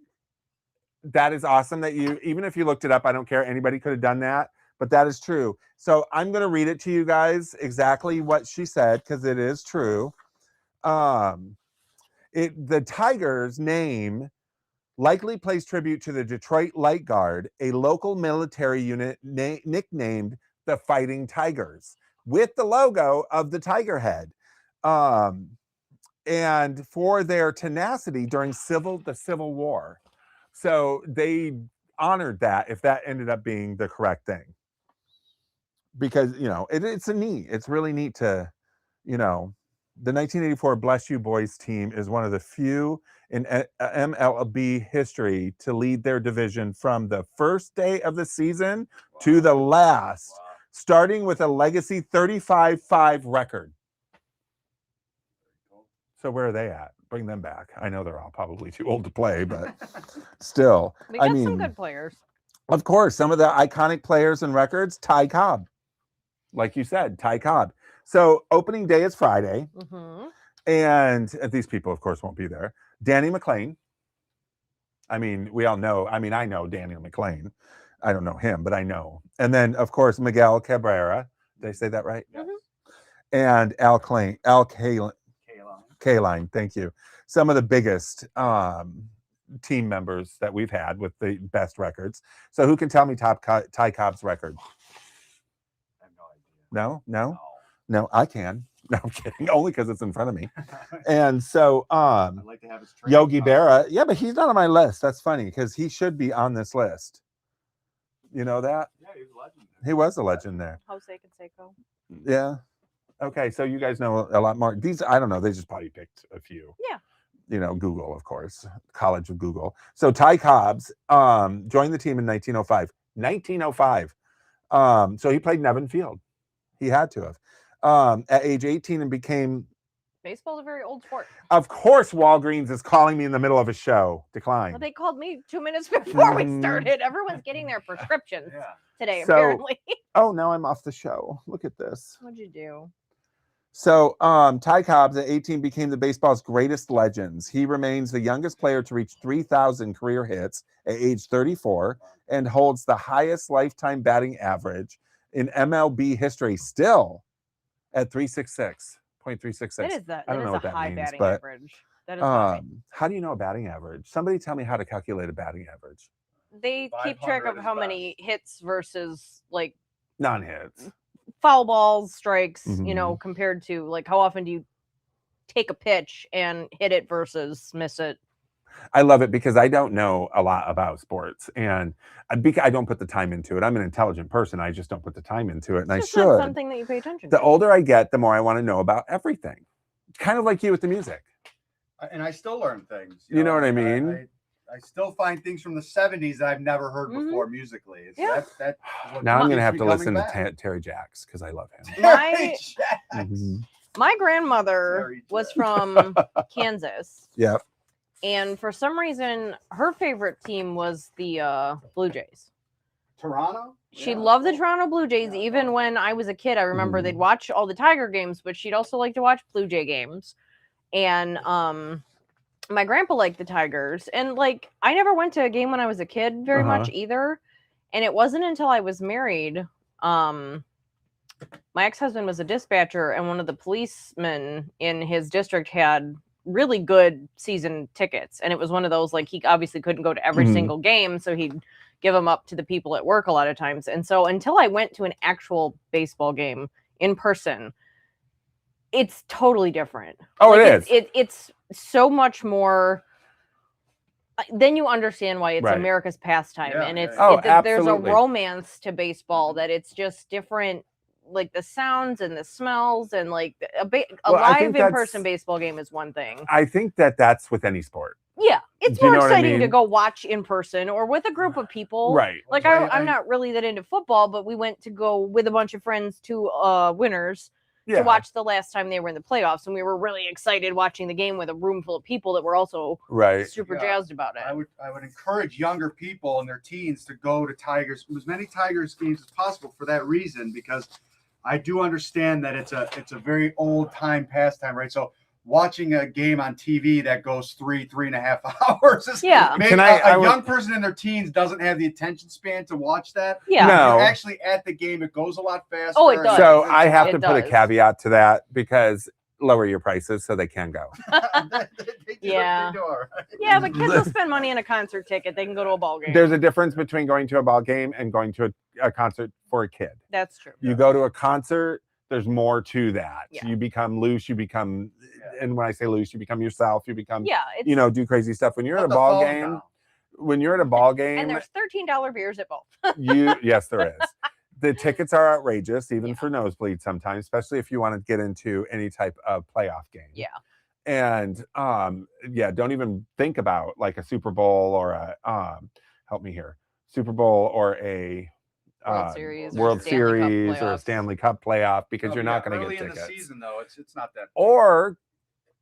that is awesome that you, even if you looked it up, I don't care. Anybody could have done that, but that is true. So I'm going to read it to you guys exactly what she said because it is true. The Tigers name likely pays tribute to the Detroit Light Guard, a local military unit nicknamed the Fighting Tigers, with the logo of the tiger head. And for their tenacity during the Civil War. So they honored that if that ended up being the correct thing. Because, you know, it's really neat to, you know, the 1984 Bless You Boys team is one of the few in MLB history to lead their division from the first day of the season to the last, starting with a legacy 35-5 record. So where are they at? Bring them back. I know they're all probably too old to play, but still. We I got some mean, good players. Of course, some of the iconic players and records, Ty Cobb. Like you said, Ty Cobb. So opening day is Friday. Mm-hmm. And these people, of course, won't be there. Danny McLean. I mean, we all know. I mean, I know Daniel McLean. I don't know him, but I know. And then, of course, Miguel Cabrera. Did I say that right? Yes. And Al Kaline. Kaline, thank you. Some of the biggest team members that we've had with the best records. So who can tell me Ty Cobb's record? I have no idea. No, I can. No, I'm kidding. Only because it's in front of me. And so I'd like to have his training Yogi card. Berra. Yeah, but he's not on my list. That's funny because he should be on this list. You know that? Yeah, he was a legend. He was a legend there. Jose Canseco. Yeah. Okay, so you guys know a lot more. These, I don't know, they just probably picked a few. Yeah. You know, Google, of course, College of Google. So Ty Cobbs joined the team in 1905. 1905. So he played Nevin Field. He had to have. At age 18 and became... Baseball's a very old sport. Of course, Walgreens is calling me in the middle of a show. Decline. Well, they called me 2 minutes before we Mhm. started. Everyone's getting their prescriptions Yeah. today, So- apparently. Oh, now I'm off the show. Look at this. What'd you do? So Ty Cobbs at 18 became the baseball's greatest legends. He remains the youngest player to reach 3,000 career hits at age 34 and holds the highest lifetime batting average in MLB history still at 366.366. That is I that don't is know a what that high means, batting but, average. That is high. How do you know a batting average? Somebody tell me how to calculate a batting average. They keep track 500 of is how best. many hits versus like Non-hits. foul balls, strikes, you Mhm. know, compared to like how often do you take a pitch and hit it versus miss it. I love it because I don't know a lot about sports and I don't put the time into it. I'm an intelligent person. I just don't put the time into it, and I It's just not should. something that you pay attention The to. older I get, the more I want to know about everything. Kind of like you with the music. And I still learn things. You know what I mean? I still find things from the 70s that I've never heard Mhm. before musically. It's, Yeah. That's what Now I'm going keeps to have me to coming listen back. to Terry Jacks because I love him. My- Mhm. My grandmother Terry was Jack. from Kansas, Yep. and for some reason, her favorite team was the Blue Jays. Toronto? She Yeah, loved the cool. Toronto Blue Jays. Yeah, Even cool. when I was a kid, I remember Mhm. they'd watch all the Tiger games, but she'd also like to watch Blue Jay games. And my grandpa liked the Tigers, and like I never went to a game when I was a kid very much either. And it wasn't until I was married. My ex-husband was a dispatcher, and one of the policemen in his district had really good season tickets. And it was one of those, like, he obviously couldn't go to every Mhm. single game, so he'd give them up to the people at work a lot of times. And so until I went to an actual baseball game in person, it's totally different. Oh, Like, it is. It's so much more. Then you understand why it's Right. America's pastime, Yeah, and yeah, it's yeah. Oh, there's a absolutely. romance to baseball that it's just different, like the sounds and the smells, and like a Well, I think live in-person that's- baseball game is one thing. I think that's with any sport. Yeah, it's Do you more know what I exciting to mean? go watch in person or with a group of people. Right. Like I'm not really that into football, but we went to go with a bunch of friends to Winners Yeah. to watch the last time they were in the playoffs, and we were really excited watching the game with a room full of people that were also Right. super Yeah. jazzed about it. I would encourage younger people and their teens to go to Tigers, as many Tigers games as possible for that reason, because I do understand that it's a very old time pastime, right? So watching a game on TV that goes 3.5 hours is Yeah. maybe Can I a would- young person in their teens doesn't have the attention span to watch that. Yeah. No. You're actually at the game, it goes a lot faster. Oh, it does. So I have It to put a does. caveat to that because lower your prices so they can go. They do- Yeah. they do all right. Yeah, but kids will spend money on a concert ticket. They can go to a ball game. There's a difference between going to a ball game and going to a concert for a kid. That's true. You go to a concert, there's more to that. Yeah. You become loose, you become, and when I say loose, you become yourself, you become, Yeah, it's, you know, do crazy stuff. When you're at Put a the ball phone game, down. when you're at a ball and game, there's $13 beers at both. yes, there is. The tickets are outrageous, even Yeah. for nosebleeds sometimes, especially if you want to get into any type of playoff game. Yeah. And don't even think about like a Super Bowl or a help me here, Super Bowl or a World Series or World Stanley Cup Series or a playoffs. Stanley Cup playoff because Oh, you're yeah, not going to early get in the tickets. season though. It's not that. Or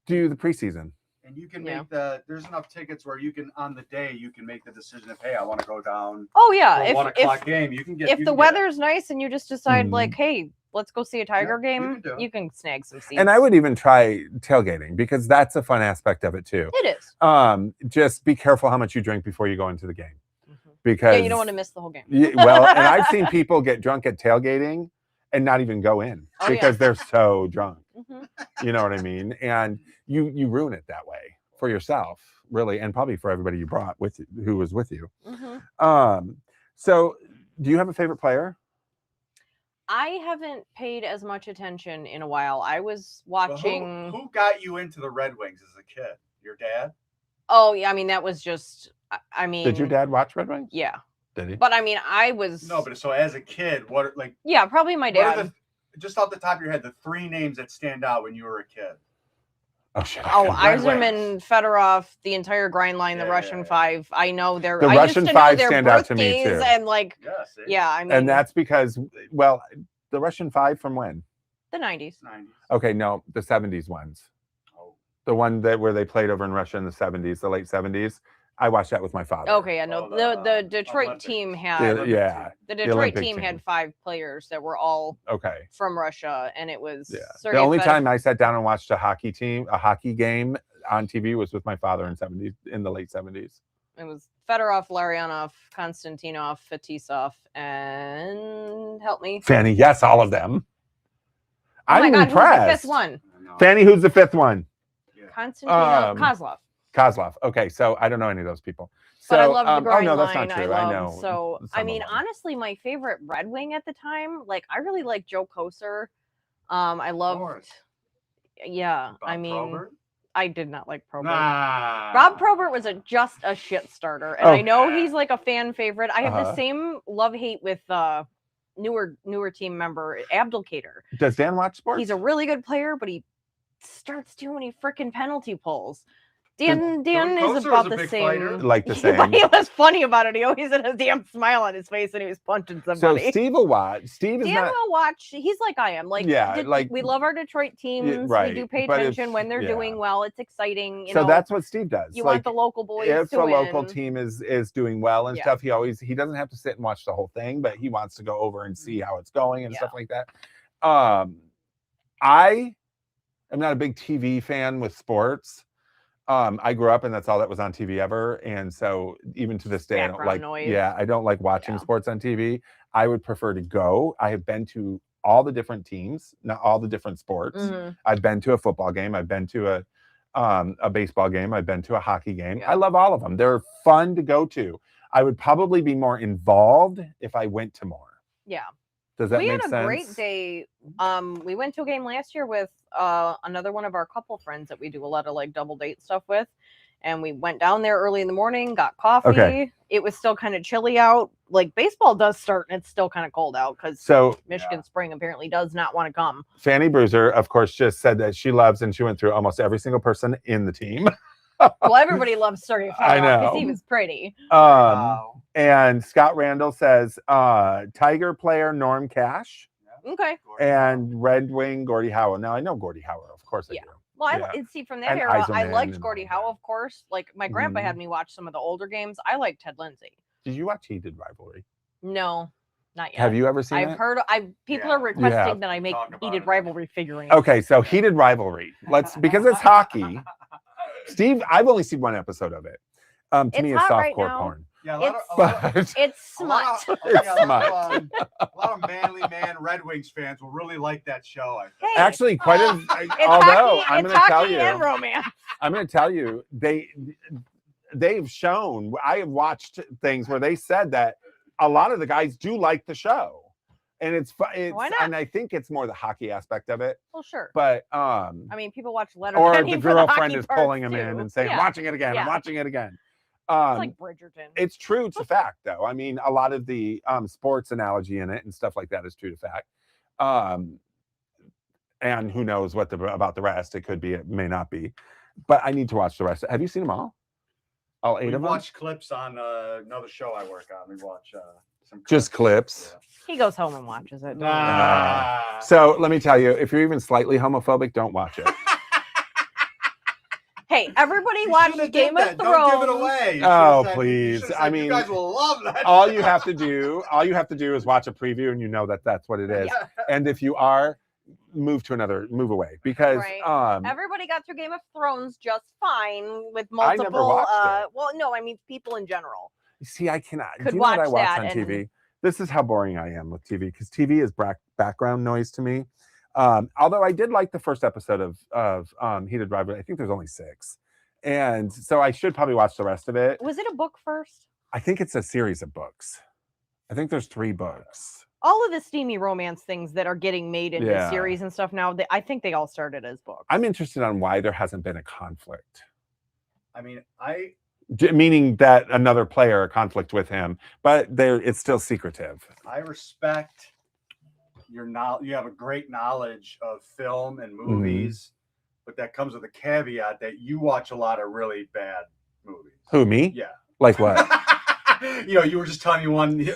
do the preseason. And you can Yeah. make there's enough tickets where you can, on the day, you can make the decision of, hey, I want to go down Oh yeah, for a if 1 o'clock game. You can get, if you the can get it. weather's nice and you just decide Mhm. like, hey, let's go see a Tiger Yeah, you game, can do it. you can snag some seats. And I would even try tailgating because that's a fun aspect of it too. It is. Just be careful how much you drink before you go into the game Mhm. because Yeah, you don't want to miss the whole game. well, and I've seen people get drunk at tailgating and not even go in Oh, because they're so drunk. Mhm. You know what I mean? And you ruin it that way for yourself, really, and probably for everybody you brought with you, who was with you. Mhm. So do you have a favorite player? I haven't paid as much attention in a while. I was Well, watching. who got you into the Red Wings as a kid? Your dad? Oh yeah, I mean that was just. I mean. Did your dad watch Red Wings? Yeah, Did he? but I mean I was. No, but so as a kid, what, like, Yeah, probably my what are dad. just off the top of your head, the 3 names that stand out when you were a kid? Oh shit! Oh, Red Yzerman, Fedorov, the entire grind line, the Yeah, Russian yeah. Five. I know their. The I Russian used to know Five their stand out to me, birthdays too. and like. Yeah, see? Yeah, I mean. And that's because, well, the Russian Five from when? the 90s. 90s. Okay, no, the 70s ones. Oh. The one where they played over in Russia in the 70s, the late 70s. I watched that with my father. Okay, yeah, no, Oh, the Detroit Olympic. team The- had yeah. the the Detroit Olympic team team. had 5 players that were all Okay. from Russia, and it was Yeah. Sergei The only Fedorov- time I sat down and watched a hockey game on TV was with my father in the late 70s. It was Fedorov, Larionov, Konstantinov, Fetisov, and help me. Fanny, yes, all of them. Oh my I'm God, impressed. who's the 5th one? I know. Fanny, who's the 5th one? Konstantinov, Kozlov. Kozlov. Okay, so I don't know any of those people. But I So, love the grind oh no, that's line. not true. I I love know. so. I some mean, of them. honestly, my favorite Red Wing at the time, like I really liked Joe Kocur. I loved. course. Yeah, I Bob mean, Probert? I did not like Probert. Nah. Rob Probert was just a shit starter, and Oh. I know he's like a fan favorite. I have the Uh-huh. same love hate with newer team member Abdelkader. Does Dan watch sports? He's a really good player, but he starts too many freaking penalty pulls. Dan Kocur is was about a the big same. fighter. like the same. But he was funny about it. He always had a damn smile on his face, and he was punching So somebody. Steve will watch. Steve is Dan not. will watch. He's like I am. Like, Yeah, like- we love our Detroit teams. right, We do pay but if- attention when they're yeah. doing well. It's exciting. You So know, that's what Steve does. you like, want the local boys if to a win. local team is doing well and Yeah. stuff, he doesn't have to sit and watch the whole thing, but he wants to go over and see how it's going and Yeah. stuff like that. I am not a big TV fan with sports. I grew up and that's all that was on TV ever, and so even to this day, I don't Background like. noise. Yeah, I don't like watching Yeah. sports on TV. I would prefer to go. I have been to all the different teams, not all the different sports. Mhm. I've been to a football game. I've been to a baseball game. I've been to a hockey game. Yeah. I love all of them. They're fun to go to. I would probably be more involved if I went to more. Yeah. Does that We make had a sense? great day. We went to a game last year with another one of our couple friends that we do a lot of like double date stuff with. And we went down there early in the morning, got coffee. Okay. It was still kind of chilly out. Like baseball does start and it's still kind of cold out because So Michigan Spring apparently does not want to come. Fanny Bruiser, of course, just said that she loves and she went through almost every single person in the team. Well, everybody loves Sergei I Fedorov because know. he was pretty. Wow. And Scott Randall says Tiger player Norm Cash Okay. and Red Wing Gordie Howe. Now I know Gordie Howe, of course I Yeah. do. Well, Yeah. I see from that And era, I Yzerman liked and Gordie all Howe, of course. Like my grandpa Mhm. had me watch some of the older games. I like Ted Lindsay. Did you watch Heated Rivalry? No, not yet. Have you ever seen I've it? heard. People Yeah. are requesting Yeah. that I make Talk about heated it. rivalry figurines. Okay, so Heated Rivalry. Let's because it's hockey. Steve, I've only seen one episode of it. To It's me, it's hot right softcore now. porn. Yeah, It's- But It's a lot smut. of- yeah, a lot smut. of, a lot of Manly Man Red Wings fans will really like that show, I think. Hey, actually, quite a. it's Although hockey, I'm it's going to tell hockey you, and romance. I'm going to tell you, they've shown. I have watched things where they said that a lot of the guys do like the show, and it's Why not? and I think it's more the hockey aspect of it. Well, sure. But I mean, people watch or Letterkenny the for the girlfriend hockey is parts, pulling him in too. and saying, Yeah. "I'm watching it again. I'm Yeah. watching it again." It's like Bridgerton. It's true to fact, though. I mean, a lot of the sports analogy in it and stuff like that is true to fact. And who knows what about the rest? It could be, it may not be. But I need to watch the rest. Have you seen them all? All 8 We of them? watch clips on another show I work on. We watch some Just clips. He goes home and watches it. So let me tell you, if you're even slightly homophobic, don't watch it. Hey, everybody You watched should've Game did of that. Thrones. Don't give it away. You Oh, should've said- you please. should've I said, mean, you guys will love that. all you have to do is watch a preview, and you know that that's what it is. And if you are, move away, because Right. Everybody got through Game of Thrones just fine with I never multiple. watched it. Well, no, I mean people in general. See, I cannot. Could Do you know what I watch watch that on and- TV? This is how boring I am with TV, because TV is background noise to me. Although I did like the first episode of Heated Rivalry. I think there's only 6, and so I should probably watch the rest of it. Was it a book first? I think it's a series of books. I think there's 3 books. All of the steamy romance things that are getting made into Yeah. series and stuff now, I think they all started as books. I'm interested on why there hasn't been a conflict. I mean, Meaning that another player, a conflict with him, but it's still secretive. I respect your knowledge. You have a great knowledge of film and movies, but that comes with a caveat that you watch a lot of really bad movies. Who, me? Yeah. Like what? You were just telling me one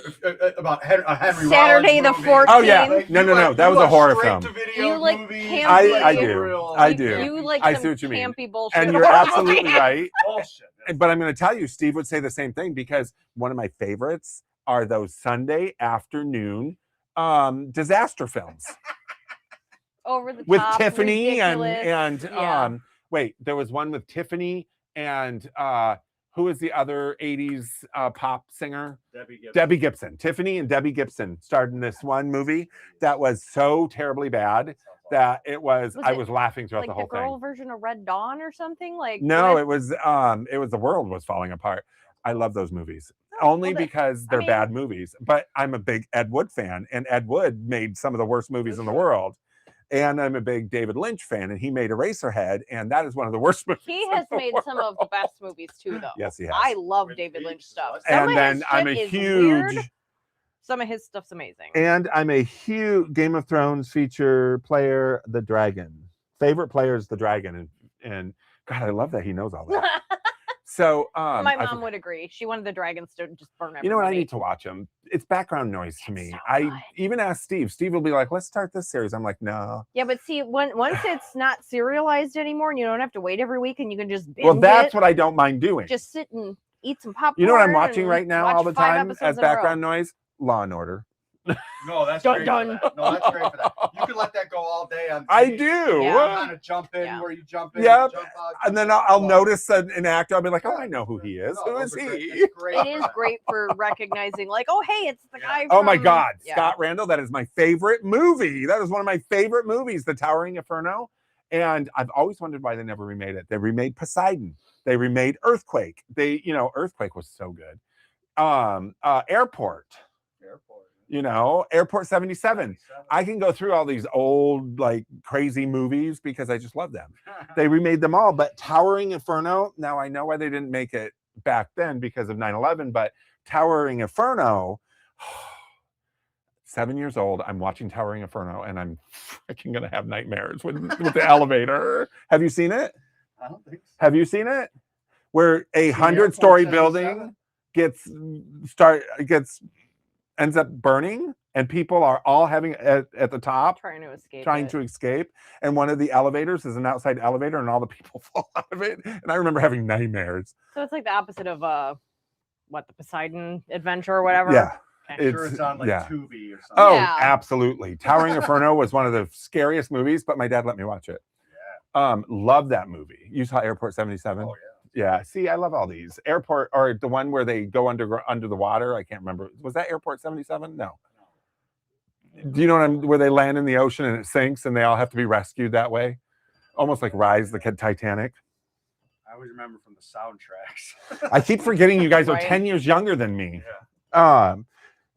about Henry Saturday Rollins the movie. 14th. Oh yeah, Like, no, you no, no, like- that you was a like horror straight film. to video You like movies, campy- I like do. real- I do. You like I some see what you mean. campy bullshit. And you're horror absolutely movies. right. Bullshit. But I'm going to tell you, Steve would say the same thing, because one of my favorites are those Sunday afternoon disaster films Over the with top, Tiffany ridiculous. and Yeah. wait, there was one with Tiffany and who is the other 80s pop singer? Debbie Gibson. Tiffany and Debbie Gibson starred in this one movie that was so terribly bad that I was laughing throughout like the whole the girl thing. version of Red Dawn or something. Like No, with- it was the world was falling apart. I love those movies. Only well, because they're mean- bad movies. But I'm a big Ed Wood fan, and Ed Wood made some of the worst movies in the world. And I'm a big David Lynch fan, and he made Eraserhead, and that is one of the worst movies. He in has the made some of the best movies too, though. Yes, he has. I love Twin David Peaks Lynch stuff. was- Some And of then his I'm shit a is huge weird. Some of his stuff's amazing. and I'm a huge Game of Thrones feature player, the dragon. Favorite player is the dragon, and God, I love that he knows all that. So My mom would agree. She wanted the dragons to just burn everybody. you know what? I need to watch them. It's background noise to me. so I good. even asked Steve. Steve will be like, "Let's start this series." I'm like, "No." Yeah, but see, once it's not serialized anymore, and you don't have to wait every week, and you can just binge Well, that's it, what I don't mind doing. just sit and eat some popcorn. You know what I'm watching and right now watch all the 5 time episodes as in a row. background noise? Law and Order. No, that's Dun, great dun. for that. No, that's great for that. You can let that go all day on I TV. do. Yeah. Kind of jump in Yeah. where you jump in. Yep. Jump out, And then jump I'll out. notice an actor. I'll be like, "Oh, I know who he is. No, Who is those are great. he?" That's great It for is that. great for recognizing, like, oh, hey, it's the guy. Oh my from- God, Yeah. Scott Randall. That is my favorite movie. That is one of my favorite movies, The Towering Inferno. And I've always wondered why they never remade it. They remade Poseidon. They remade Earthquake. Earthquake was so good. Airport. Airport 77. I can go through all these old, like, crazy movies because I just love them. They remade them all, but Towering Inferno, now I know why they didn't make it back then because of 9/11, but Towering Inferno, 7 years old, I'm watching Towering Inferno, and I'm freaking gonna have nightmares with the elevator. Have you seen it? I don't think so. Have you seen it? Where a Airport 100-story 77? building ends up burning, and people are all having at the top Trying to escape. trying to escape, and one of the elevators is an outside elevator, and all the people fall out of it. And I remember having nightmares. So it's like the opposite of the Poseidon adventure or whatever. Yeah. I'm sure it's on like yeah. Tubi or something. Oh, Yeah. absolutely. Towering Inferno was one of the scariest movies, but my dad let me watch it. Love that movie. You saw Airport 77? Oh, Yeah. See, I love all these. Airport, or the one where they go under the water. I can't remember. Was that Airport 77? No. Do you know where they land in the ocean and it sinks and they all have to be rescued that way? Almost like Rise, the Titanic. I always remember from the soundtracks. I keep forgetting you guys are Right. 10 years younger than me. Yeah.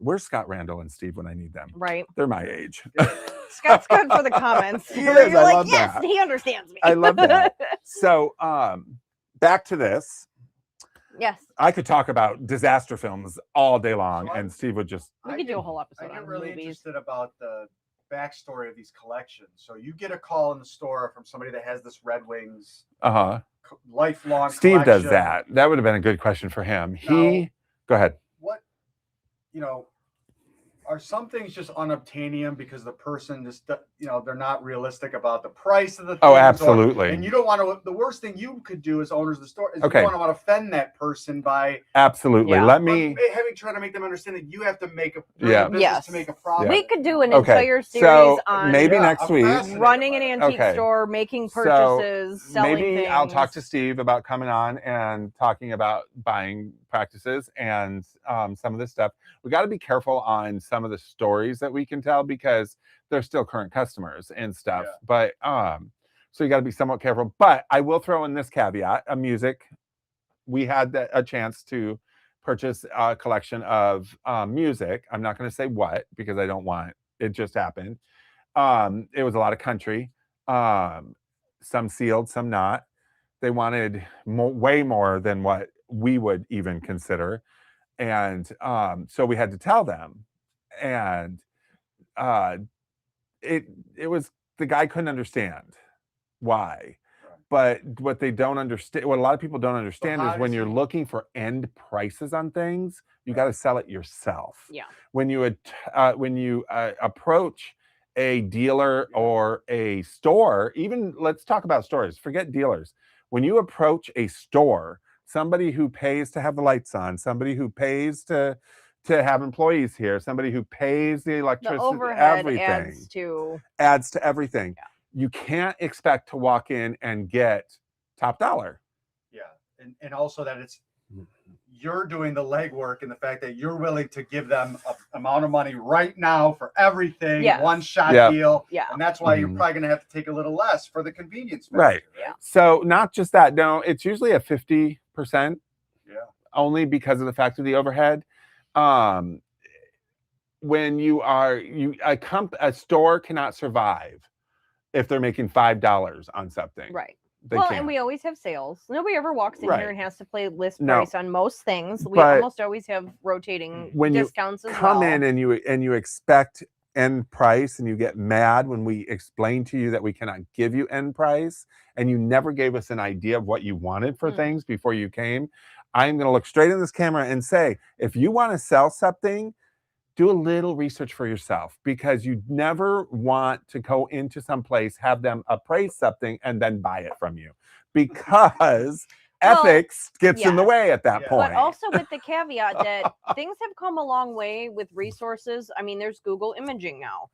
Where's Scott Randall and Steve when I need them? Right. They're my age. Scott's good for the comments. He Where is, you're I like, love yes, that. he understands me. I love that. So, back to this. Yes. I could talk about disaster films all day long, So and Steve would just. We could do a whole I episode get on really movies. interested about the backstory of these collections. So you get a call in the store from somebody that has this Red Wings lifelong Steve does collection. that. That would have been a good question for him. No. Go ahead. What, Are some things just unobtainium because the person just, they're not realistic about the price of the things? Oh, absolutely. And you don't want to, the worst thing you could do as owners of the store is Okay. you don't want to offend that person by Absolutely. Yeah. Let me. trying to make them understand that you have to make a Yeah. business Yes. to make a profit. We could do an Okay, entire series so on maybe Yeah, next I'm week. fascinated running by an that. antique Okay. store, making So, purchases, selling maybe things. I'll talk to Steve about coming on and talking about buying practices and some of this stuff. We got to be careful on some of the stories that we can tell because they're still current customers and stuff. Yeah. But so you got to be somewhat careful. But I will throw in this caveat: music. We had a chance to purchase a collection of music. I'm not going to say what because I don't want it. Just happened. It was a lot of country. Some sealed, some not. They wanted way more than what we would even consider, and so we had to tell them. And uh, it was the guy couldn't understand why. But what they don't understand, what a lot of people don't understand is when you're looking for end prices on things, you got to sell it yourself. Yeah. When you approach a dealer or a store, even let's talk about stores, forget dealers. When you approach a store, somebody who pays to have the lights on, somebody who pays to have employees here, somebody who pays the The electricity, overhead everything adds to everything. Yeah. You can't expect to walk in and get top dollar. Yeah. And also that you're doing the legwork and the fact that you're willing to give them an amount of money right now for everything, Yes. one shot Yeah. deal. Yeah. And that's why you're Mhm. probably going to have to take a little less for the convenience factor, Right. Yeah. So not just that, no, it's usually a 50% Yeah. only because of the fact of the overhead. When a store cannot survive if they're making $5 on something. Right. They Well, can't. and we always have sales. Nobody ever walks in Right. here and has to play list No. price on most things. We But almost always have rotating when you discounts as come well. in and you expect end price and you get mad when we explain to you that we cannot give you end price and you never gave us an idea of what you wanted for things before you came, I'm going to look straight in this camera and say, if you want to sell something, do a little research for yourself because you never want to go into some place, have them appraise something and then buy it from you because Well, ethics gets in the yes. way at that Yeah. point. But also with the caveat that things have come a long way with resources. I mean, there's Google imaging now.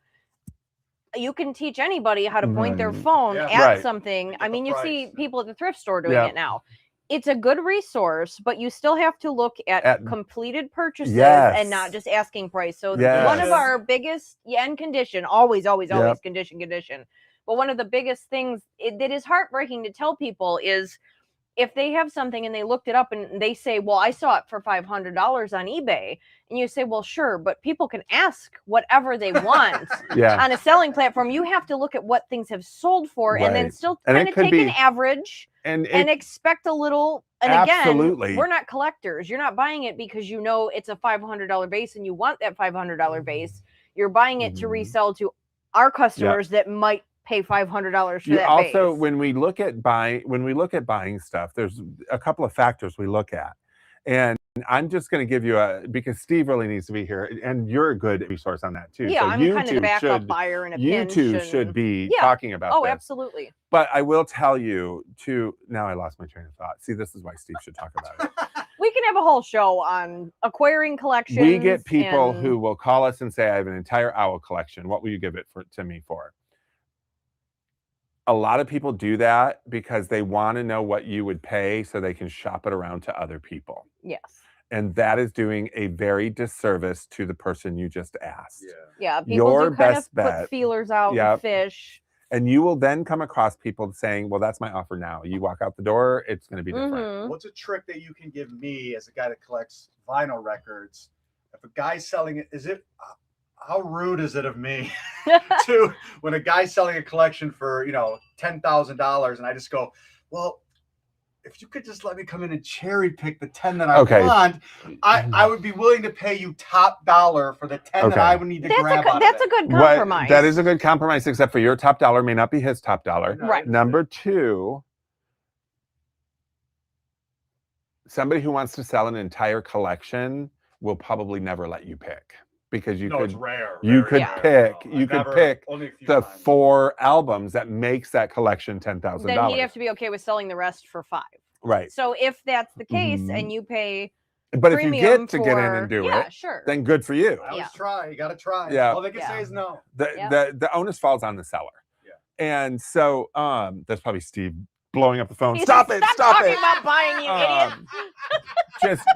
You can teach anybody how to point their phone Yeah. at Right. something. And I get mean, the you see price. people at the thrift store doing Yeah. it now. It's a good resource, but you still have to look at completed purchases Yes. and not just asking price. So Yes. one of our biggest and condition, always Yep. condition. But one of the biggest things that is heartbreaking to tell people is if they have something and they looked it up and they say, well, I saw it for $500 on eBay. And you say, well, sure, but people can ask whatever they want Yeah. on a selling platform. You have to look at what things have sold for and then Right. still And kind it of could take be- an average And and expect a little. And Absolutely. again, we're not collectors. You're not buying it because you know it's a $500 base and you want that $500 base. You're buying it to resell to our customers that might pay $500 for that also base. when we look at buying stuff, there's a couple of factors we look at. And I'm just going to give you because Steve really needs to be here and you're a good resource on that too. Yeah, so I'm you kind of two the backup should buyer in a you pinch. two should be Yeah. talking about Oh, this. absolutely. But I will tell you now I lost my train of thought. See, this is why Steve should talk about it. We can have a whole show on acquiring collections. We get people who will call us and say, I have an entire owl collection. What will you give it to me for? A lot of people do that because they want to know what you would pay so they can shop it around to other people. Yes. And that is doing a very disservice to the person you just asked. Yeah, people Your do kind best of bet. put feelers out Yep. and fish. And you will then come across people saying, well, that's my offer now. You walk out the door, it's going to be different. What's a trick that you can give me as a guy that collects vinyl records? If a guy's selling it, how rude is it of me to when a guy's selling a collection for $10,000 and I just go, well, if you could just let me come in and cherry pick the 10 that I want, I would be willing to pay you top dollar for the 10 that I would need to grab. That's a good compromise. That is a good compromise, except for your top dollar may not be his top dollar. Right. Number two, somebody who wants to sell an entire collection will probably never let you pick. because you No, it's could rare. you very could Yeah. rare. pick No, you I've could never- pick only a few the times. 4 albums that makes that collection $10,000. Then he'd have to be okay with selling the rest for 5. Right. So if that's the case Mhm. and you pay But if you premium get to get in and for, do yeah, it, sure. then good for you. I always Yeah. try. You got to try. Yeah. All they can Yeah. say is no. The onus falls on the seller. Yeah. And so that's probably Steve blowing up the phone. He's Stop like, it! Stop talking it! about buying, you idiot. Just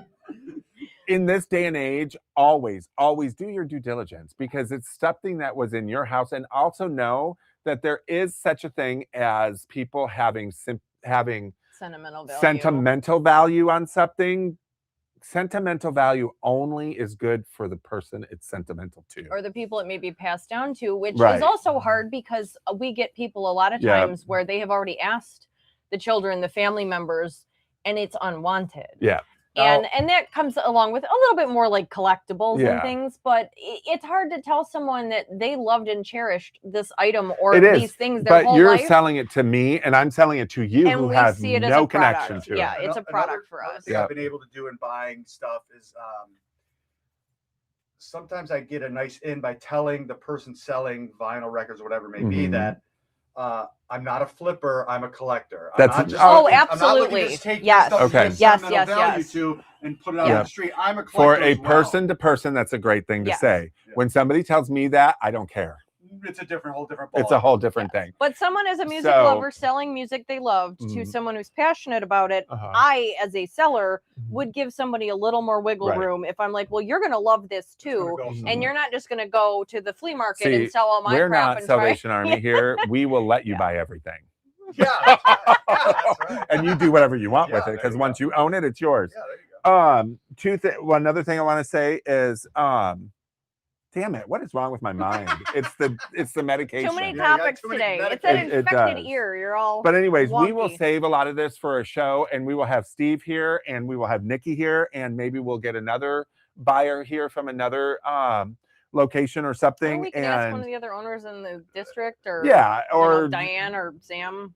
in this day and age, always do your due diligence because it's something that was in your house, and also know that there is such a thing as people having Sentimental value. sentimental value on something. Sentimental value only is good for the person it's sentimental to. Or the people it may be passed down to, which Right. is also hard because we get people a lot of Yeah. times where they have already asked the children, the family members, and it's unwanted. Yeah. And that comes along with a little bit more like collectibles Yeah. and things, but it's hard to tell someone that they loved and cherished this item or It is, these things their but whole you're life. selling it to me, and I'm selling it to you And who we has see it as no a connection product. to Yeah. it. It's a product for us. Thing Yeah. I've been able to do in buying stuff is sometimes I get a nice in by telling the person selling vinyl records or whatever it may be Mhm. that I'm not a flipper, I'm a collector. That's- I'm not just oh, looking- I'm not looking to absolutely. just take Yes. stuff and Okay. give Yes, sentimental yes, value yes. to and put it out Yeah. on the street. I'm a For collector a as well. person to person, that's a great thing to Yes. say. Yeah. When somebody tells me that, I don't care. It's a whole different It's a ballgame. whole different thing. But someone as a music So- lover selling music they loved to Mhm. someone who's passionate about it, Uh-huh. I, as a seller, Mhm. would give somebody a little more wiggle Right. room if I'm like, well, you're going to love this It's gonna too. go Mhm. And somewhere. you're not just going to go to the flea market See, and sell all my We're crap not and try. Salvation Army here. We will let you Yeah. buy everything. Yeah, that's right. Yeah, that's right. And you do whatever you want Yeah, with it there because you once go. you own it, it's yours. Yeah, there you go. One other thing I want to say is damn it, what is wrong with my mind? It's the medication. Too many Yeah, you got topics too many today. It's medications. an It infected does. ear. You're all. But anyways, we will wonky. save a lot of this for a show, and we will have Steve here, and we will have Nikki here, and maybe we'll get another buyer here from another location or Or something. we could ask one of And the other owners in the district, or yeah, you know, or Diane or Sam.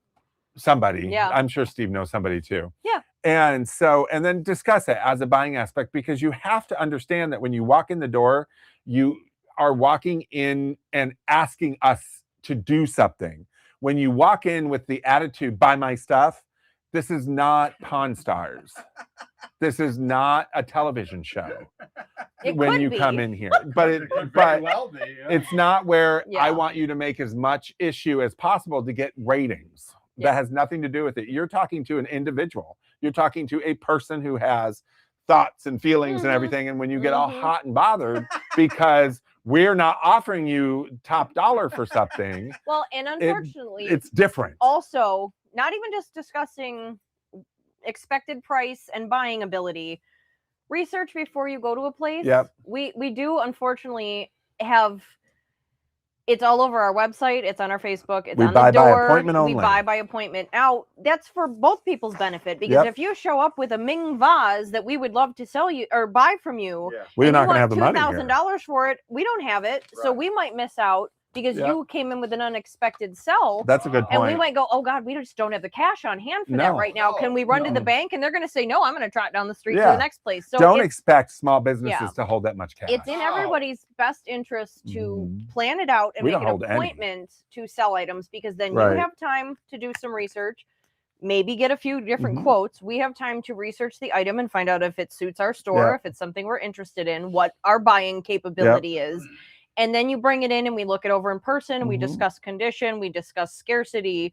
somebody. Yeah. I'm sure Steve knows somebody too. Yeah. And so, and then discuss it as a buying aspect, because you have to understand that when you walk in the door, you are walking in and asking us to do something. When you walk in with the attitude, buy my stuff, this is not Pawn Stars. This is not a television show. It when could you be. come in here. But It could but very well be, yeah. it's not where Yeah. I want you to make as much issue as possible to get ratings. Yeah. That has nothing to do with it. You're talking to an individual. You're talking to a person who has thoughts and feelings Mhm. and everything. And when you get all Mhm. hot and bothered because we're not offering you top dollar for something, Well, and unfortunately, it's different. also not even just discussing expected price and buying ability. Research before you go to a place. Yep. We do unfortunately have. It's all over our website. It's on our Facebook. It's We on buy the by door. appointment We only. buy by appointment. Now, that's for both people's benefit, because Yep. if you show up with a Ming vase that we would love to sell you or buy from you, Yeah. We're and not you going to have want the money here. $2,000 for it, we don't have it, so Right. we might miss out because Yep. you came in with an unexpected sell. That's a good And point. we might go, oh God, we just don't have the cash on hand for that No. right now. Can we run to the No. bank? And they're going to say, no, I'm going to trot down the street to Yeah. the next place. So Don't it's, expect small businesses yeah. to hold that much cash. it's in Wow. everybody's best interest to Mhm. plan it out and We make don't an hold any. appointment to sell items, because then Right. you have time to do some research, maybe get a few different Mhm. quotes. We have time to research the item and find out if it suits our store, Yeah. if it's something we're interested in, what our buying capability is. And then you bring it in and we look it over in person. We Mhm. discuss condition, we discuss scarcity.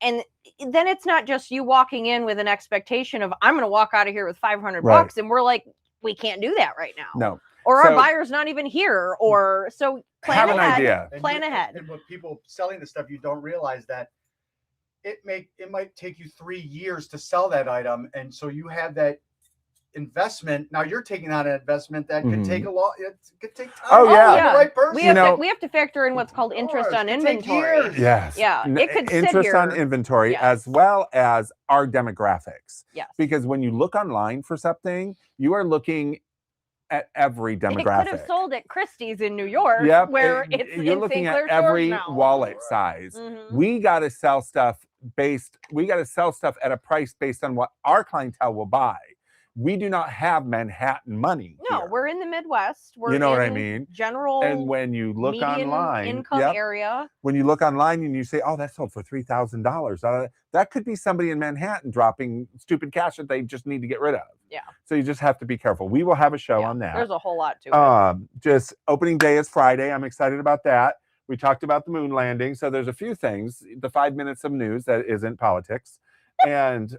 And then it's not just you walking in with an expectation of, I'm going to walk out of here with 500 Right. bucks. And we're like, we can't do that right now. No. Or our So- buyer's not even here. Or so plan Have an ahead. idea. Plan ahead. And with people selling the stuff, you don't realize that it might take you 3 years to sell that item, and so you have that investment. Now you're taking on an investment that could Mhm. take it could take time. Oh, to yeah. find Yeah. the right person. We You have, know- we have to factor in what's called interest course, on it could take inventory. years. Yes. Yeah, it could sit interest on here. inventory Yes. as well as our demographics. Yes. Because when you look online for something, you are looking at every It could demographic. have sold at Christie's in New York, Yep. where it- it's you're in looking St. at Clair stores every now. wallet Right. size. Mhm. We got to sell stuff we got to sell stuff at a price based on what our clientele will buy. We do not have Manhattan money. No, here. we're in the Midwest. We're You know what I in mean? General And when you look median online, income yep, area. when you look online and you say, "Oh, that sold for $3,000," that could be somebody in Manhattan dropping stupid cash that they just need to get rid of. Yeah. So you just have to be careful. We will have a show on that. There's a whole lot to it. Just opening day is Friday. I'm excited about that. We talked about the moon landing. So there's a few things. The 5 minutes of news that isn't politics, and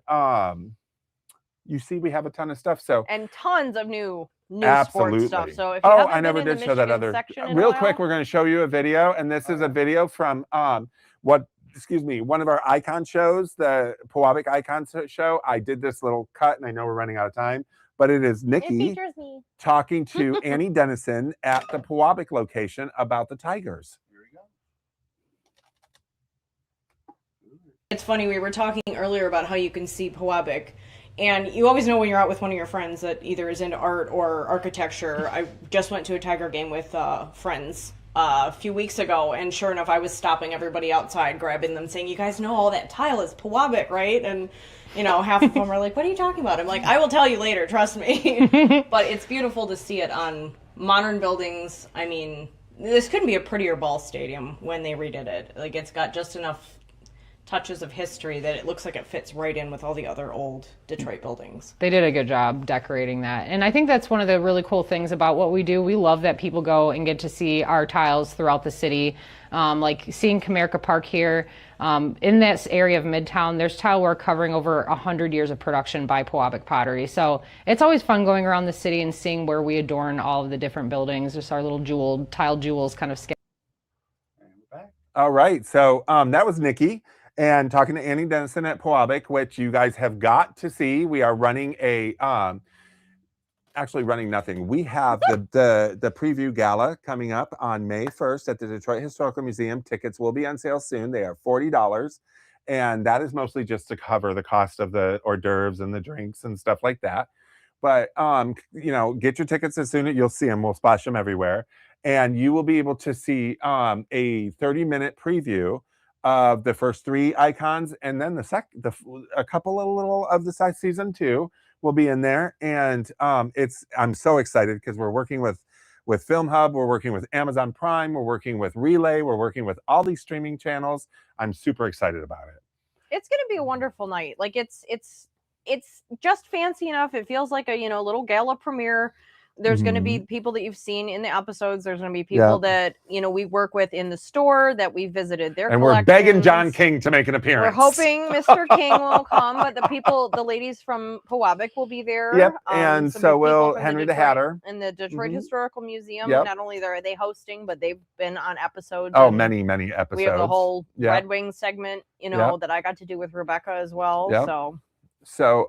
you see, we have a ton of stuff. So and tons of new absolutely. sports stuff. So if you oh, haven't I never been in did the show that Michigan other. section in a Real while, quick, we're going to show you a video, and this is a video from one of our icon shows, the Pewabic Icon Show. I did this little cut, and I know we're running out of time, but it is it Nikki features me. talking to Annie Dennison at the Pewabic location about the Tigers. Here we go. It's funny, we were talking earlier about how you can see Pewabic, and you always know when you're out with one of your friends that either is into art or architecture. I just went to a Tiger game with friends a few weeks ago, and sure enough, I was stopping everybody outside, grabbing them, saying, "You guys know all that tile is Pewabic, right?" And half of them are like, "What are you talking about?" I'm like, "I will tell you later, trust me." But it's beautiful to see it on modern buildings. I mean, this couldn't be a prettier ball stadium when they redid it. Like, it's got just enough touches of history that it looks like it fits right in with all the other old Detroit buildings. They did a good job decorating that. And I think that's one of the really cool things about what we do. We love that people go and get to see our tiles throughout the city. Like seeing Comerica Park here, in this area of Midtown, there's tile work covering over 100 years of production by Pewabic pottery. So it's always fun going around the city and seeing where we adorn all of the different buildings, just our little tile jewels kind of scale. All right. So that was Nikki. And talking to Annie Dennison at Pewabic, which you guys have got to see. We are running actually running nothing. We have the preview gala coming up on May 1st at the Detroit Historical Museum. Tickets will be on sale soon. They are $40. And that is mostly just to cover the cost of the hors d'oeuvres and the drinks and stuff like that. But, get your tickets as soon as you'll see them. We'll splash them everywhere. And you will be able to see a 30-minute preview of the first 3 icons, and then a couple of little of the season 2 will be in there. And I'm so excited because we're working with Film Hub, we're working with Amazon Prime, we're working with Relay, we're working with all these streaming channels. I'm super excited about it. It's going to be a wonderful night. Like it's just fancy enough. It feels like a little gala premiere. There's going to be people that you've seen in the episodes. There's going to be people that we work with in the store that we visited their and we're begging John King to make an appearance. We're hoping Mr. King will come, but the ladies from Pewabic will be there. Yep, and so will Henry the Hatter and the Detroit Historical Museum. Yep. Not only are they hosting, but they've been on episodes. Oh, many episodes. We have the whole Red Wing segment, that I got to do with Rebecca as well. Yep. So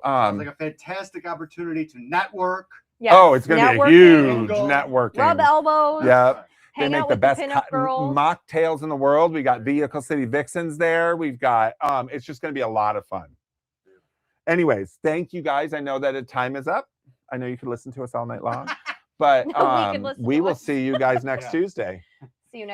sounds like a fantastic opportunity to network. Yes. Oh, it's going to be a huge networking. Rub elbows. Yep. They Hang make out the with best pinup girls. mocktails in the world. We got Vehicle City Vixens there. We've got, it's just going to be a lot of fun. Anyways, thank you guys. I know that the time is up. I know you could listen to us all night long, but No, we will see you guys next Tuesday. See you next